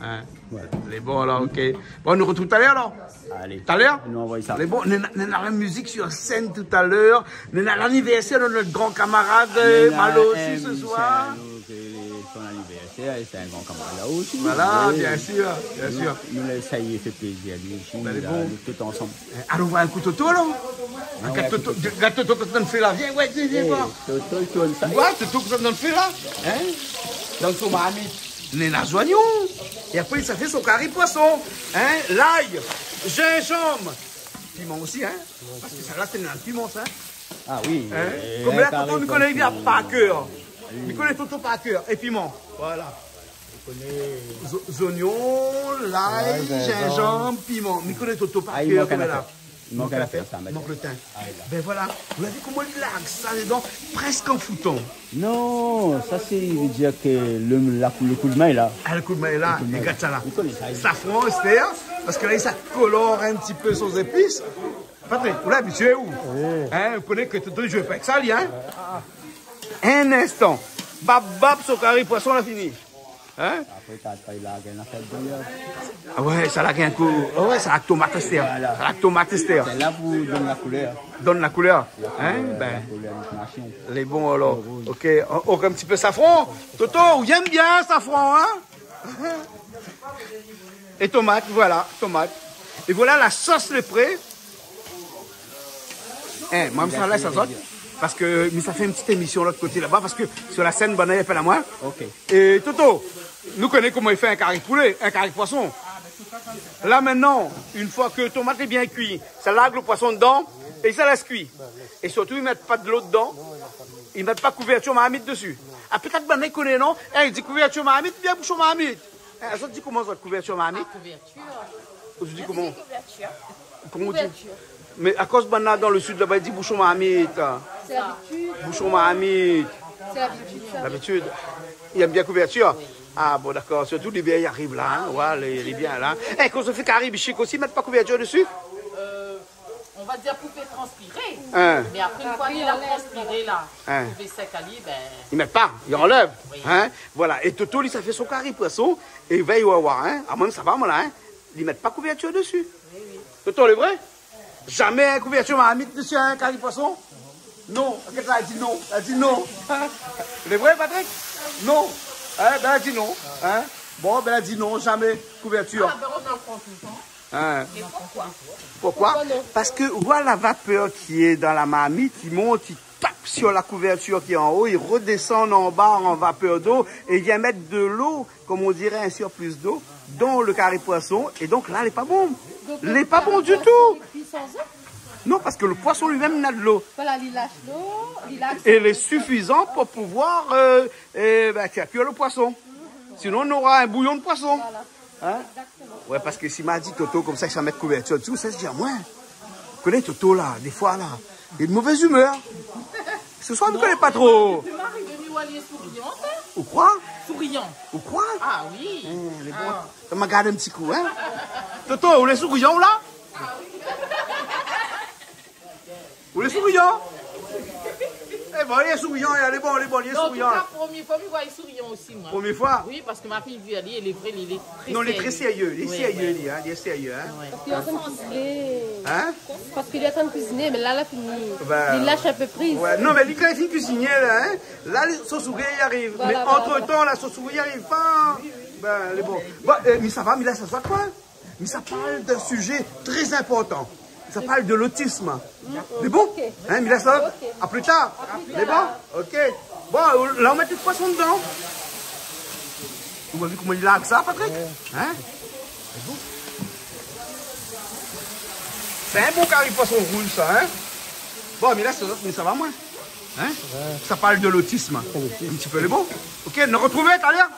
Hein? Voilà. Les bons, alors, ok. Bon, on nous retrouve tout à l'heure, alors. Allez. Tout à l'heure? Nous envoie ça. Les bons, on a la musique sur scène tout à l'heure. On a l'anniversaire de notre grand camarade Malo aussi ce soir. Son anniversaire, et c'est un grand camarade là aussi. Voilà, Oui. bien sûr, bien sûr. Nous l'essayons, fait plaisir à lui aussi. Ben, les Nous, bons. nous, tout ensemble. Allons voir un coup Toto, alors. Un Toto, quand on fait là, viens, ouais, viens voir. Toto, il tourne ça. Ouais, Toto, que ça donne fait là. Hein? Dans son marmite. les oignons. Et après, ça fait son curry poisson. Hein? L'ail, gingembre, piment aussi, hein? Parce que ça là, c'est un piment, ça. Ah oui. Hein? Comme là, Toto, nous connaît bien par cœur. Nous connaît Toto par cœur. Et piment. Voilà. Oignons, l'ail, gingembre, piment. Nous connaît Toto par cœur. Il manque la faire, ça. Il manque le thym. Ben voilà. Vous avez comment il lague ça dedans? Presque en foutant. Non, ça c'est veut dire que le coup de main est là. Ah, le coup de main est là. Regarde ça là. Safran, Esther. Parce que là, ça colore un petit peu sans épices. Patrick, vous l'avez habitué où? Hein, vous connaissez que tout le jeu pas avec ça, hein? Un instant. Bab, son curry poisson, on a fini. Hein? Après, t'as la affaire de ah ouais, ça a un coup. Ah ouais, ça a tomate Esther. Voilà. Ça a tomate Esther. C'est là pour donner la couleur. Donne la couleur. Hein? Ben. Les bons alors. Ok, on un petit peu safran. Toto, vous aimez bien safran, hein? Et tomate, voilà, tomate. Et voilà la sauce le prêt. Hein, moi, ça là, ça saute. Parce que mais ça fait une petite émission de l'autre côté là-bas, parce que sur la scène, Bonnet fait la moi. Ok. Et Toto, nous connaissons comment il fait un curry poulet, un curry poisson. Là maintenant, une fois que la tomate est bien cuite, ça lave le poisson dedans et ça laisse cuire. Et surtout, ils ne mettent pas de l'eau dedans. Ils ne mettent pas couverture marmite dessus. Ah, peut-être Bonnet connaît, non? Il dit couverture marmite, bien bouchon marmite. Ça dit comment ça, couverture marmite? Couverture. Je dis comment? Couverture. Comment on dit? Mais à cause de dans le sud, là-bas, il dit bouchon marmite. C'est l'habitude. Bouchon marmite. C'est l'habitude. L'habitude. Il aime bien couverture. Oui. Ah bon, d'accord. Surtout les biens, ils arrivent là. Hein. Ouais, les biens là. Et quand on fait carré bichic aussi, ils mettent pas couverture dessus? On va dire poupée transpirer. Hein. Mais après, une fois qu'il a transpiré là, hein. poupée sec à lui, ben. Ils mettent pas, ils enlèvent. Oui. Hein. Voilà. Et Toto, lui, ça fait son carré poisson. Et il va y avoir, hein. À moins ça va, moi là, hein. Ils mettent pas couverture dessus. Oui, oui. Toto, c'est vrai? Jamais un couverture marmite dessus un carré poisson? Non. Qu'est-ce qu'elle a dit non? Elle a dit non. C'est vrai, Patrick? Non. Hein? Ben, elle a dit non. Hein? Bon, ben, elle a dit non, jamais couverture. Ah, ben, on en prend tout le temps. Hein? Et pourquoi? Pourquoi? Parce que voilà la vapeur qui est dans la marmite, il monte, il tape sur la couverture qui est en haut, il redescend en bas en vapeur d'eau et il vient mettre de l'eau, comme on dirait un surplus d'eau, dans le carré poisson. Et donc là, il n'est pas bon. Il n'est pas bon du tout. Non, parce que le poisson lui-même n'a de l'eau. Voilà, il lâche l'eau. Et il est suffisant pour pouvoir faire cuire le poisson. Sinon, on aura un bouillon de poisson. Hein? Ouais, parce que s'il m'a dit Toto comme ça, il va mettre couverture dessus, ça se dit à moi. Vous connaissez Toto là, des fois là, il est de mauvaise humeur. Ce soir, il ne connaît pas trop. Tu m'arrives de Miwali souriante. Ou quoi? Souriant. Ou quoi? Ah oui. Ça m'a gardé un petit coup, hein? Toto, vous les souriants là? Vous les souriants? Eh ben, il est souriant, il est bon, il est souriant. En tout cas, première fois, je vois il souriant aussi, moi. Première fois? Oui, parce que ma fille, elle est vrai, il est très non, il est sérieux. très sérieux, il est Oui, sérieux, oui. il est sérieux, hein? Parce qu'il est en train de cuisiner. Hein? Parce qu'il est en train de cuisiner, mais là, il a fini. Ben, Il lâche un peu prise. Ouais. Non, mais quand il finit cuisinier, là, hein? Là, le sauce ouvrier, il arrive. Voilà, mais voilà, entre-temps, la sauce ouvrier arrive pas. Ben, il est bon. Bon, mais ça va, mais là, ça se voit quoi? Mais ça parle d'un sujet très important. Ça parle de l'autisme. C'est bon? Ok. Hein, mais là, ça va? Ok. À plus tard. C'est bon? Ok. Bon, là, on met du poisson dedans. Vous avez vu comment il lave ça, Patrick? Hein? C'est bon. C'est un bon carré poisson rouge, ça, hein? Bon, mais là, ça va moins. Hein? Ça parle de l'autisme. Un petit peu, les bon? Ok, nous retrouvons tout à l'heure?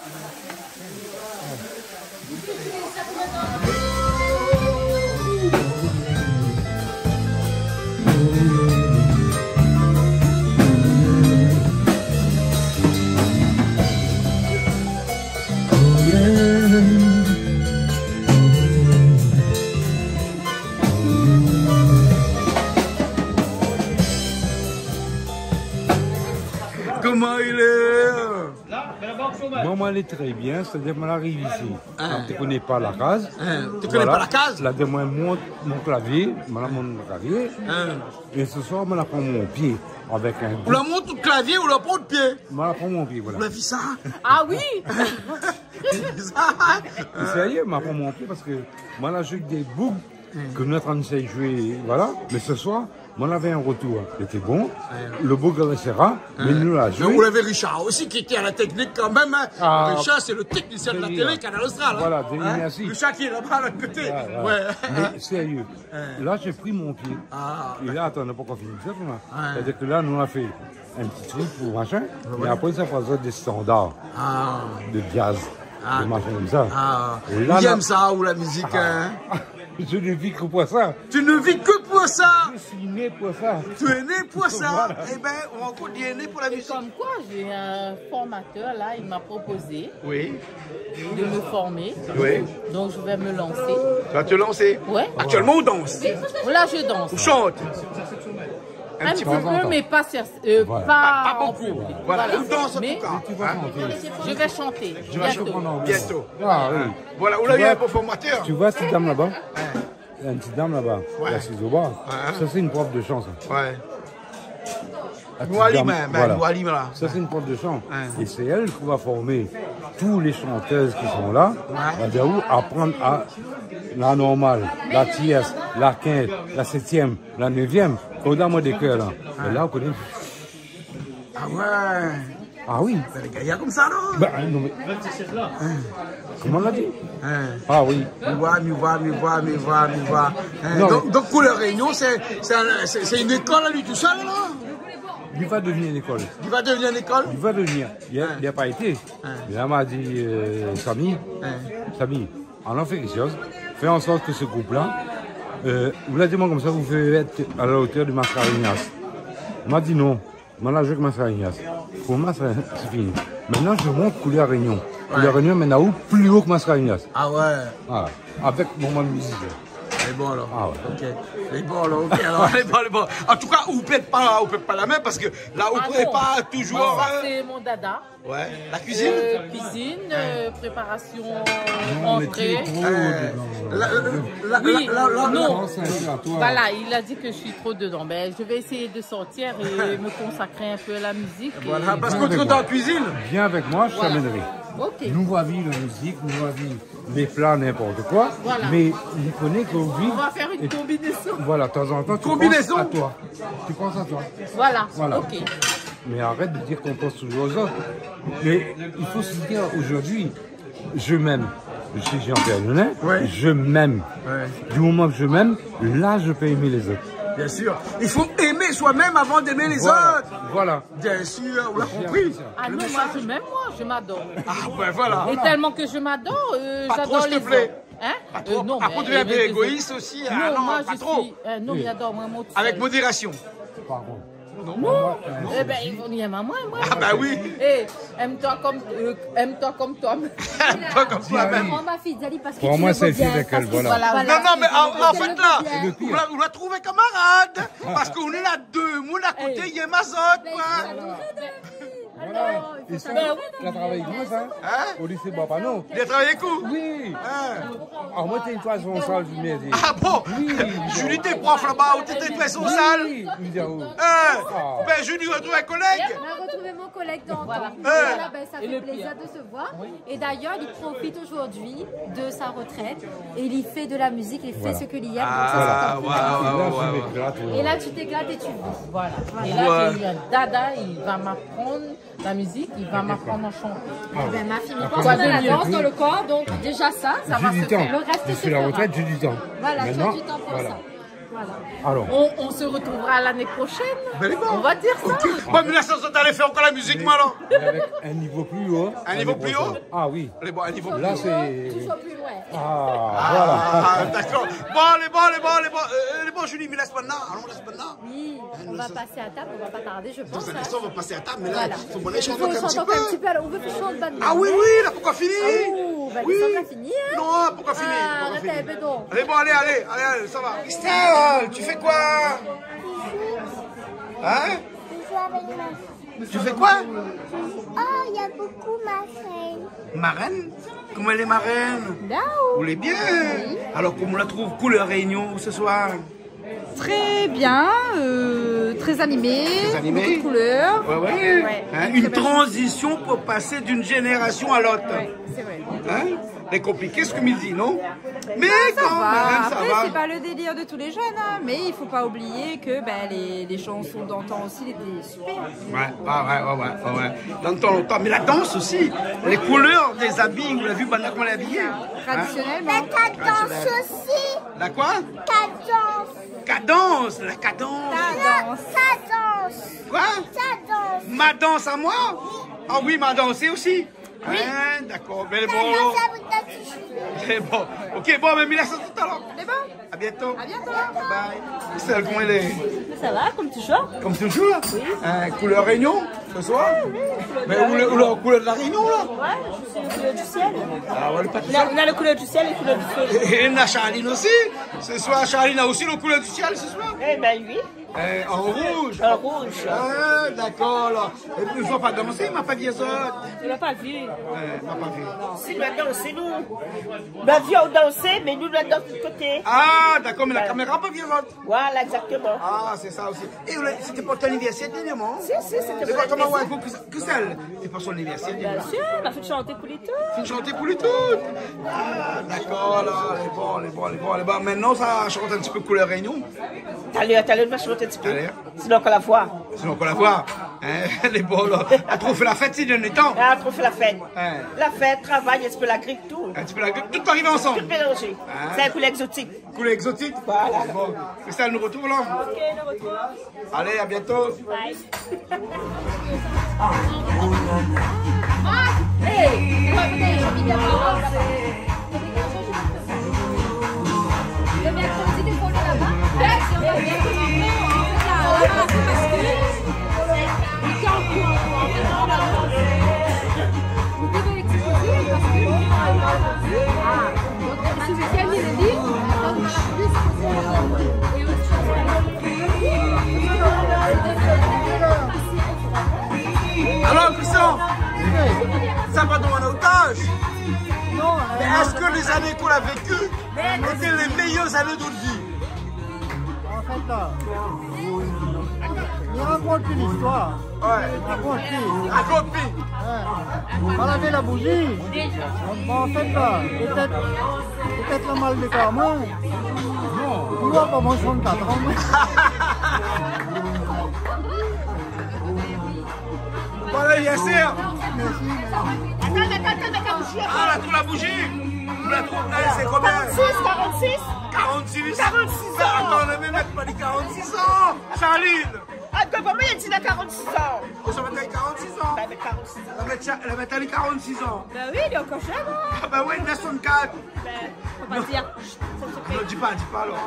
Comment il est? Moi, elle est très bien, c'est-à-dire qu'on arrive ici. Tu ne connais pas la case. Tu connais pas la case? Là, moi, monte mon clavier, mon clavier. Et ce soir, je prends mon pied avec un. Vous la monte au clavier ou la prend au pied? Je prends mon pied, voilà. Vous l'avez vu ça? Ah oui? Sérieux, je prends mon pied parce que moi, là, je joue des boucles que nous sommes en train de jouer, voilà. Mais ce soir, on avait un retour. C'était bon. Le beau gars sera, mais nous l'a joué. Vous l'avez Richard aussi qui était à la technique quand même. Hein. Ah, Richard, c'est le technicien de la télé Canal Austral. Voilà, hein. merci. Richard qui est là-bas à l'autre côté. Ouais. Mais sérieux, là j'ai pris mon pied. Et là, attends, on n'a pas encore fini ça. C'est-à-dire que là, nous on a fait un petit truc pour machin. Et après, ça faisait des standards de jazz. Des machins comme ça. Et là, il aime ça ou la musique. Hein. Je ne vis que pour ça. Tu ne vis que pour ça. Je suis né pour ça. Tu es né pour ça. Voilà. Eh bien, on rencontre des nés pour la musique. Comme quoi, j'ai un formateur là, il m'a proposé de me former. Oui. Donc je vais me lancer. Tu vas te lancer. Ouais. Actuellement, on danse. Là, je danse. On chante. Un petit peu, mais pas beaucoup. Voilà. On danse en tout cas. Je vais chanter. Bientôt. Ah, oui. Voilà, on a eu un beau formateur. Tu vois cette dame là-bas? Une petite dame là-bas, assise au bar. Ça, c'est une prof de chant, ça. Ouais. Voilà. Là. Ça, c'est une prof de chant. Et c'est elle qui va former tous les chanteuses qui sont là. Apprendre à la normale, la tierce, la quinte, la septième, la neuvième. Au-delà des cœurs, là. Et là, on connaît. Ah ouais. Ah oui. C'est des gaillards comme ça, non? Ben, non, mais... Comment on l'a dit? Ah oui. Mi voix. Donc, pour le Réunion, c'est une école à lui tout seul, là? Il va devenir une école. Il va devenir une école? Il va devenir. Il n'a pas été. Là, m'a dit Samy, on en fait quelque chose. Fais en sorte que ce groupe-là, vous l'avez dit moi comme ça, vous pouvez être à la hauteur du Mascarignas. Il m'a dit non. Moi, là, je joue avec Mascarignas. Pour moi, c'est fini. Maintenant, je monte Couleur Réunion. Couleur Réunion, maintenant, où plus haut que Mascarignas. Ah ouais. Voilà. Avec mon moment de musique. C'est bon alors. Ah ouais. Ok. C'est bon alors. Ok. Alors, c'est bon. En tout cas, vous pète pas la main parce que là, vous ne pas toujours. C'est mon dada. Ouais. La cuisine. Cuisine, préparation, entrée. Non. Voilà, il a dit que je suis trop dedans. Ben, je vais essayer de sortir et me consacrer un peu à la musique. Voilà, parce qu'on est dans la cuisine. Viens avec moi, je t'amènerai. Okay. Nous va vivre la musique, nous va vivre les plats, n'importe quoi. Voilà. Mais il connaît qu'on vit. On va faire une combinaison. Voilà, de temps en temps, tu penses à toi. Tu penses à toi. Voilà. Ok. Mais arrête de dire qu'on pense toujours aux autres. Mais il faut se dire aujourd'hui, je m'aime. Je suis Jean-Pierre Lyonnais, je m'aime. Du moment que je m'aime, là je peux aimer les autres. Bien sûr. Il faut aimer soi-même avant d'aimer les autres. Voilà. Bien sûr, on l'a compris. Ah non, moi je m'aime, je m'adore. Ah ben voilà. Et tellement que je m'adore, j'adore les autres. Hein? Non, mais... tu es un peu égoïste aussi. Non, moi pas je trop. suis... non, mais j'adore moi mon avec modération. Pardon. Non. Eh ben, il aime à moi. Ah bah oui. Eh, aime-toi comme toi. Aime-toi comme toi-même. Prends ma fille, Zali, parce que pour moi, c'est fille avec elle, voilà. Non, mais en fait là, on l'a trouvé camarade. Parce qu'on est là deux, moi à côté, il y a ma zone, Voilà. Il a travaillé avec moi, ça? Au lycée Bapano. Il a travaillé avec vous? Oui. Alors, moi, t'es une toison en salle, je me dis. Ah bon? Oui. Julie, t'es prof là-bas, ou t'étais une toison en salle? Oui. Ben, Julie retrouve un collègue. On a retrouvé mon collègue dans Voilà, ça fait plaisir de se voir. Et d'ailleurs, il profite aujourd'hui de sa retraite. Et il y fait de la musique, il fait ce que il aime. Et là, tu t'éclates et tu vis. Voilà. Et là, j'ai eu un dada, il va m'apprendre la musique, il va m'apprendre à chanter. Ben, ma fille, pense qu'on a la danse dans le corps, donc déjà ça va se faire. Le reste, c'est la retraite, j'ai du temps. Voilà, tu as du temps pour ça. Voilà. Alors. On se retrouvera l'année prochaine. On va dire ça. Bon, mais là, ça t'allait faire encore la musique, moi, alors. Avec un niveau plus haut. Un niveau plus haut? Ah oui. Un niveau plus haut. Là, c'est. Toujours plus loin. Voilà. D'accord. Bon, les bons, Julie, mais laisse maintenant. Allons, laisse maintenant. Oui, on va passer à table, on va pas tarder, je pense. Dans un instant, on va passer à table, mais là, il faut qu'on aille chanter un petit peu. On veut que je chante maintenant. Ah oui, là, pourquoi finir? Oui, ça va finir. Non, pourquoi finir? Arrêtez un peu donc. Allez, bon, allez, ça va. Christelle, tu fais quoi? Hein? Je joue avec ma fille. Tu fais quoi? Oh, il y a beaucoup marraine. Marraine? Comment elle est marraine? Vous l'êtes bien? Alors, comment on la trouve? Couleur Réunion ce soir? Très bien, très animé, beaucoup de couleurs. Ouais. Hein, une transition pour passer d'une génération à l'autre. Ouais, c'est vrai. Hein? C'est compliqué ce que me dit, non? Mais ça quand va. même, ça Après, va. c'est pas le délire de tous les jeunes, hein, mais il faut pas oublier que ben, les chansons d'antan aussi étaient super. Ouais. Dans le temps, longtemps. Mais la danse aussi. Les couleurs des habits, vous l'avez vu, comment elle est habillée? Traditionnellement. La cadence aussi. La quoi? Cadence. Cadence, la cadence. Sa danse. Quoi? Sa danse. Ma danse à moi? Ah oui, ma danse aussi. Oui. Hein, d'accord, mais bon. C'est bon. Ok, bon, mais Mila, c'est tout à l'heure. C'est bon. À bientôt. À bientôt. Bye bye. C'est comment elle est? Ça va, comme toujours. Comme toujours? Oui. Couleur Réunion, ce soir? Oui. Mais où la couleur de la Réunion, là? Ouais, c'est la couleur du ciel. Ah ouais, le pas On a la couleur du ciel et la couleur du feu. Et on a Charline aussi. Ce soir, Charline a aussi la couleur du ciel ce soir? Eh ben oui. En rouge. En rouge. Ah, d'accord, là. Et puis, il ne faut pas danser, ma famille, ça. Tu l'as pas vu. M'a pas vu. Si, la danse, c'est nous. La vie, on dansait, mais nous, la danse de côté. Ah, d'accord, mais la caméra pas bien votre. Voilà, exactement. Ah, c'est ça aussi. Et c'était pour ton anniversaire dernièrement? Si, c'était pour comment ouais, que celle? C'est pour son anniversaire bien sûr, on a fait chanter pour les toutes. Fait chanter pour les toutes. Ah, d'accord, là, les bons. Maintenant, ça chante un petit peu couleur Réunion. T'as l'air de chanter un petit peu. Sinon qu'on la voit. Hein, les bons, là. A trop fait la fête, si dernier temps. A trop fait la fête. Hein. La fête, travail, un petit peu la grippe, tout. Un petit peu la grippe, tout arrive ensemble. Tout mélangé. Hein. C'est un couleur exotique. Couleur exotique? Voilà. Bon. Christelle, nous retrouve là. Ok, nous retrouve. Allez, à bientôt. Bye. Le mercredi, des fois, là-bas. Alors, Christian, ça va dans un otage? Non. Mais est-ce que les années qu'on a vécues étaient les meilleures années de notre vie? En fait, là, il raconte une histoire. Ouais. Raconte plus. On avait la bougie. En fait, là, peut-être le mal de Carmin. Tu vois comment je chante 4 ans. Bon anniversaire. Attends. Ah, la bougie. Vous la trouvez, c'est combien? 46. 46 ans. Attends, on ne même pas dit 46 ans. Charline. Ah, comment il a dit la 46 ans? Oh, ça va être 46 ans. Bah, 46 ans. Elle va être 46 ans. Bah oui, il est encore jeune. Hein? Ah, bah oui, 904. Bah, faut pas dire. Non, dis pas alors.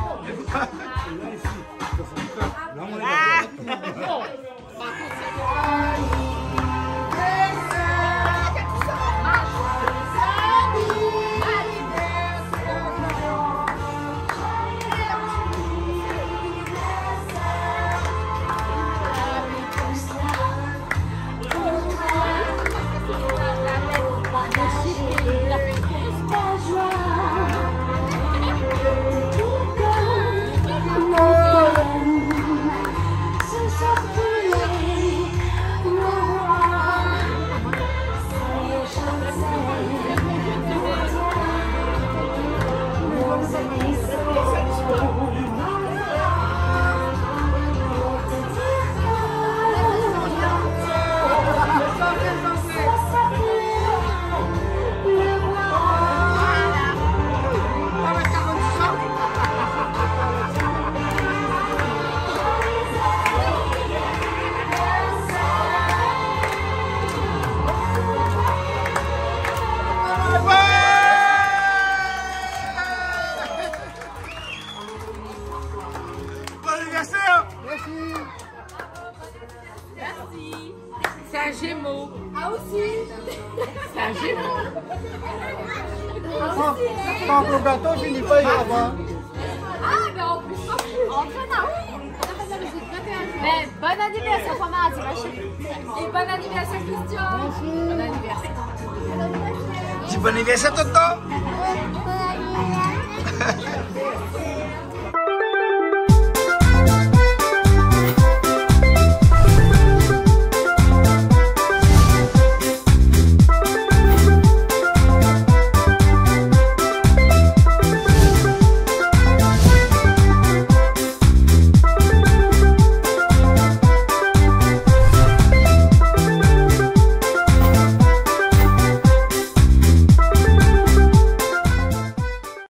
C'est un gémeau. Ah aussi. C'est un gémeau. Quand le gâteau finit pas, il va voir. Ah, ben en plus, en train mais bon anniversaire, Thomas, ma chérie. Et bon anniversaire, Christian. Bon anniversaire. Dis bon anniversaire, Tonton.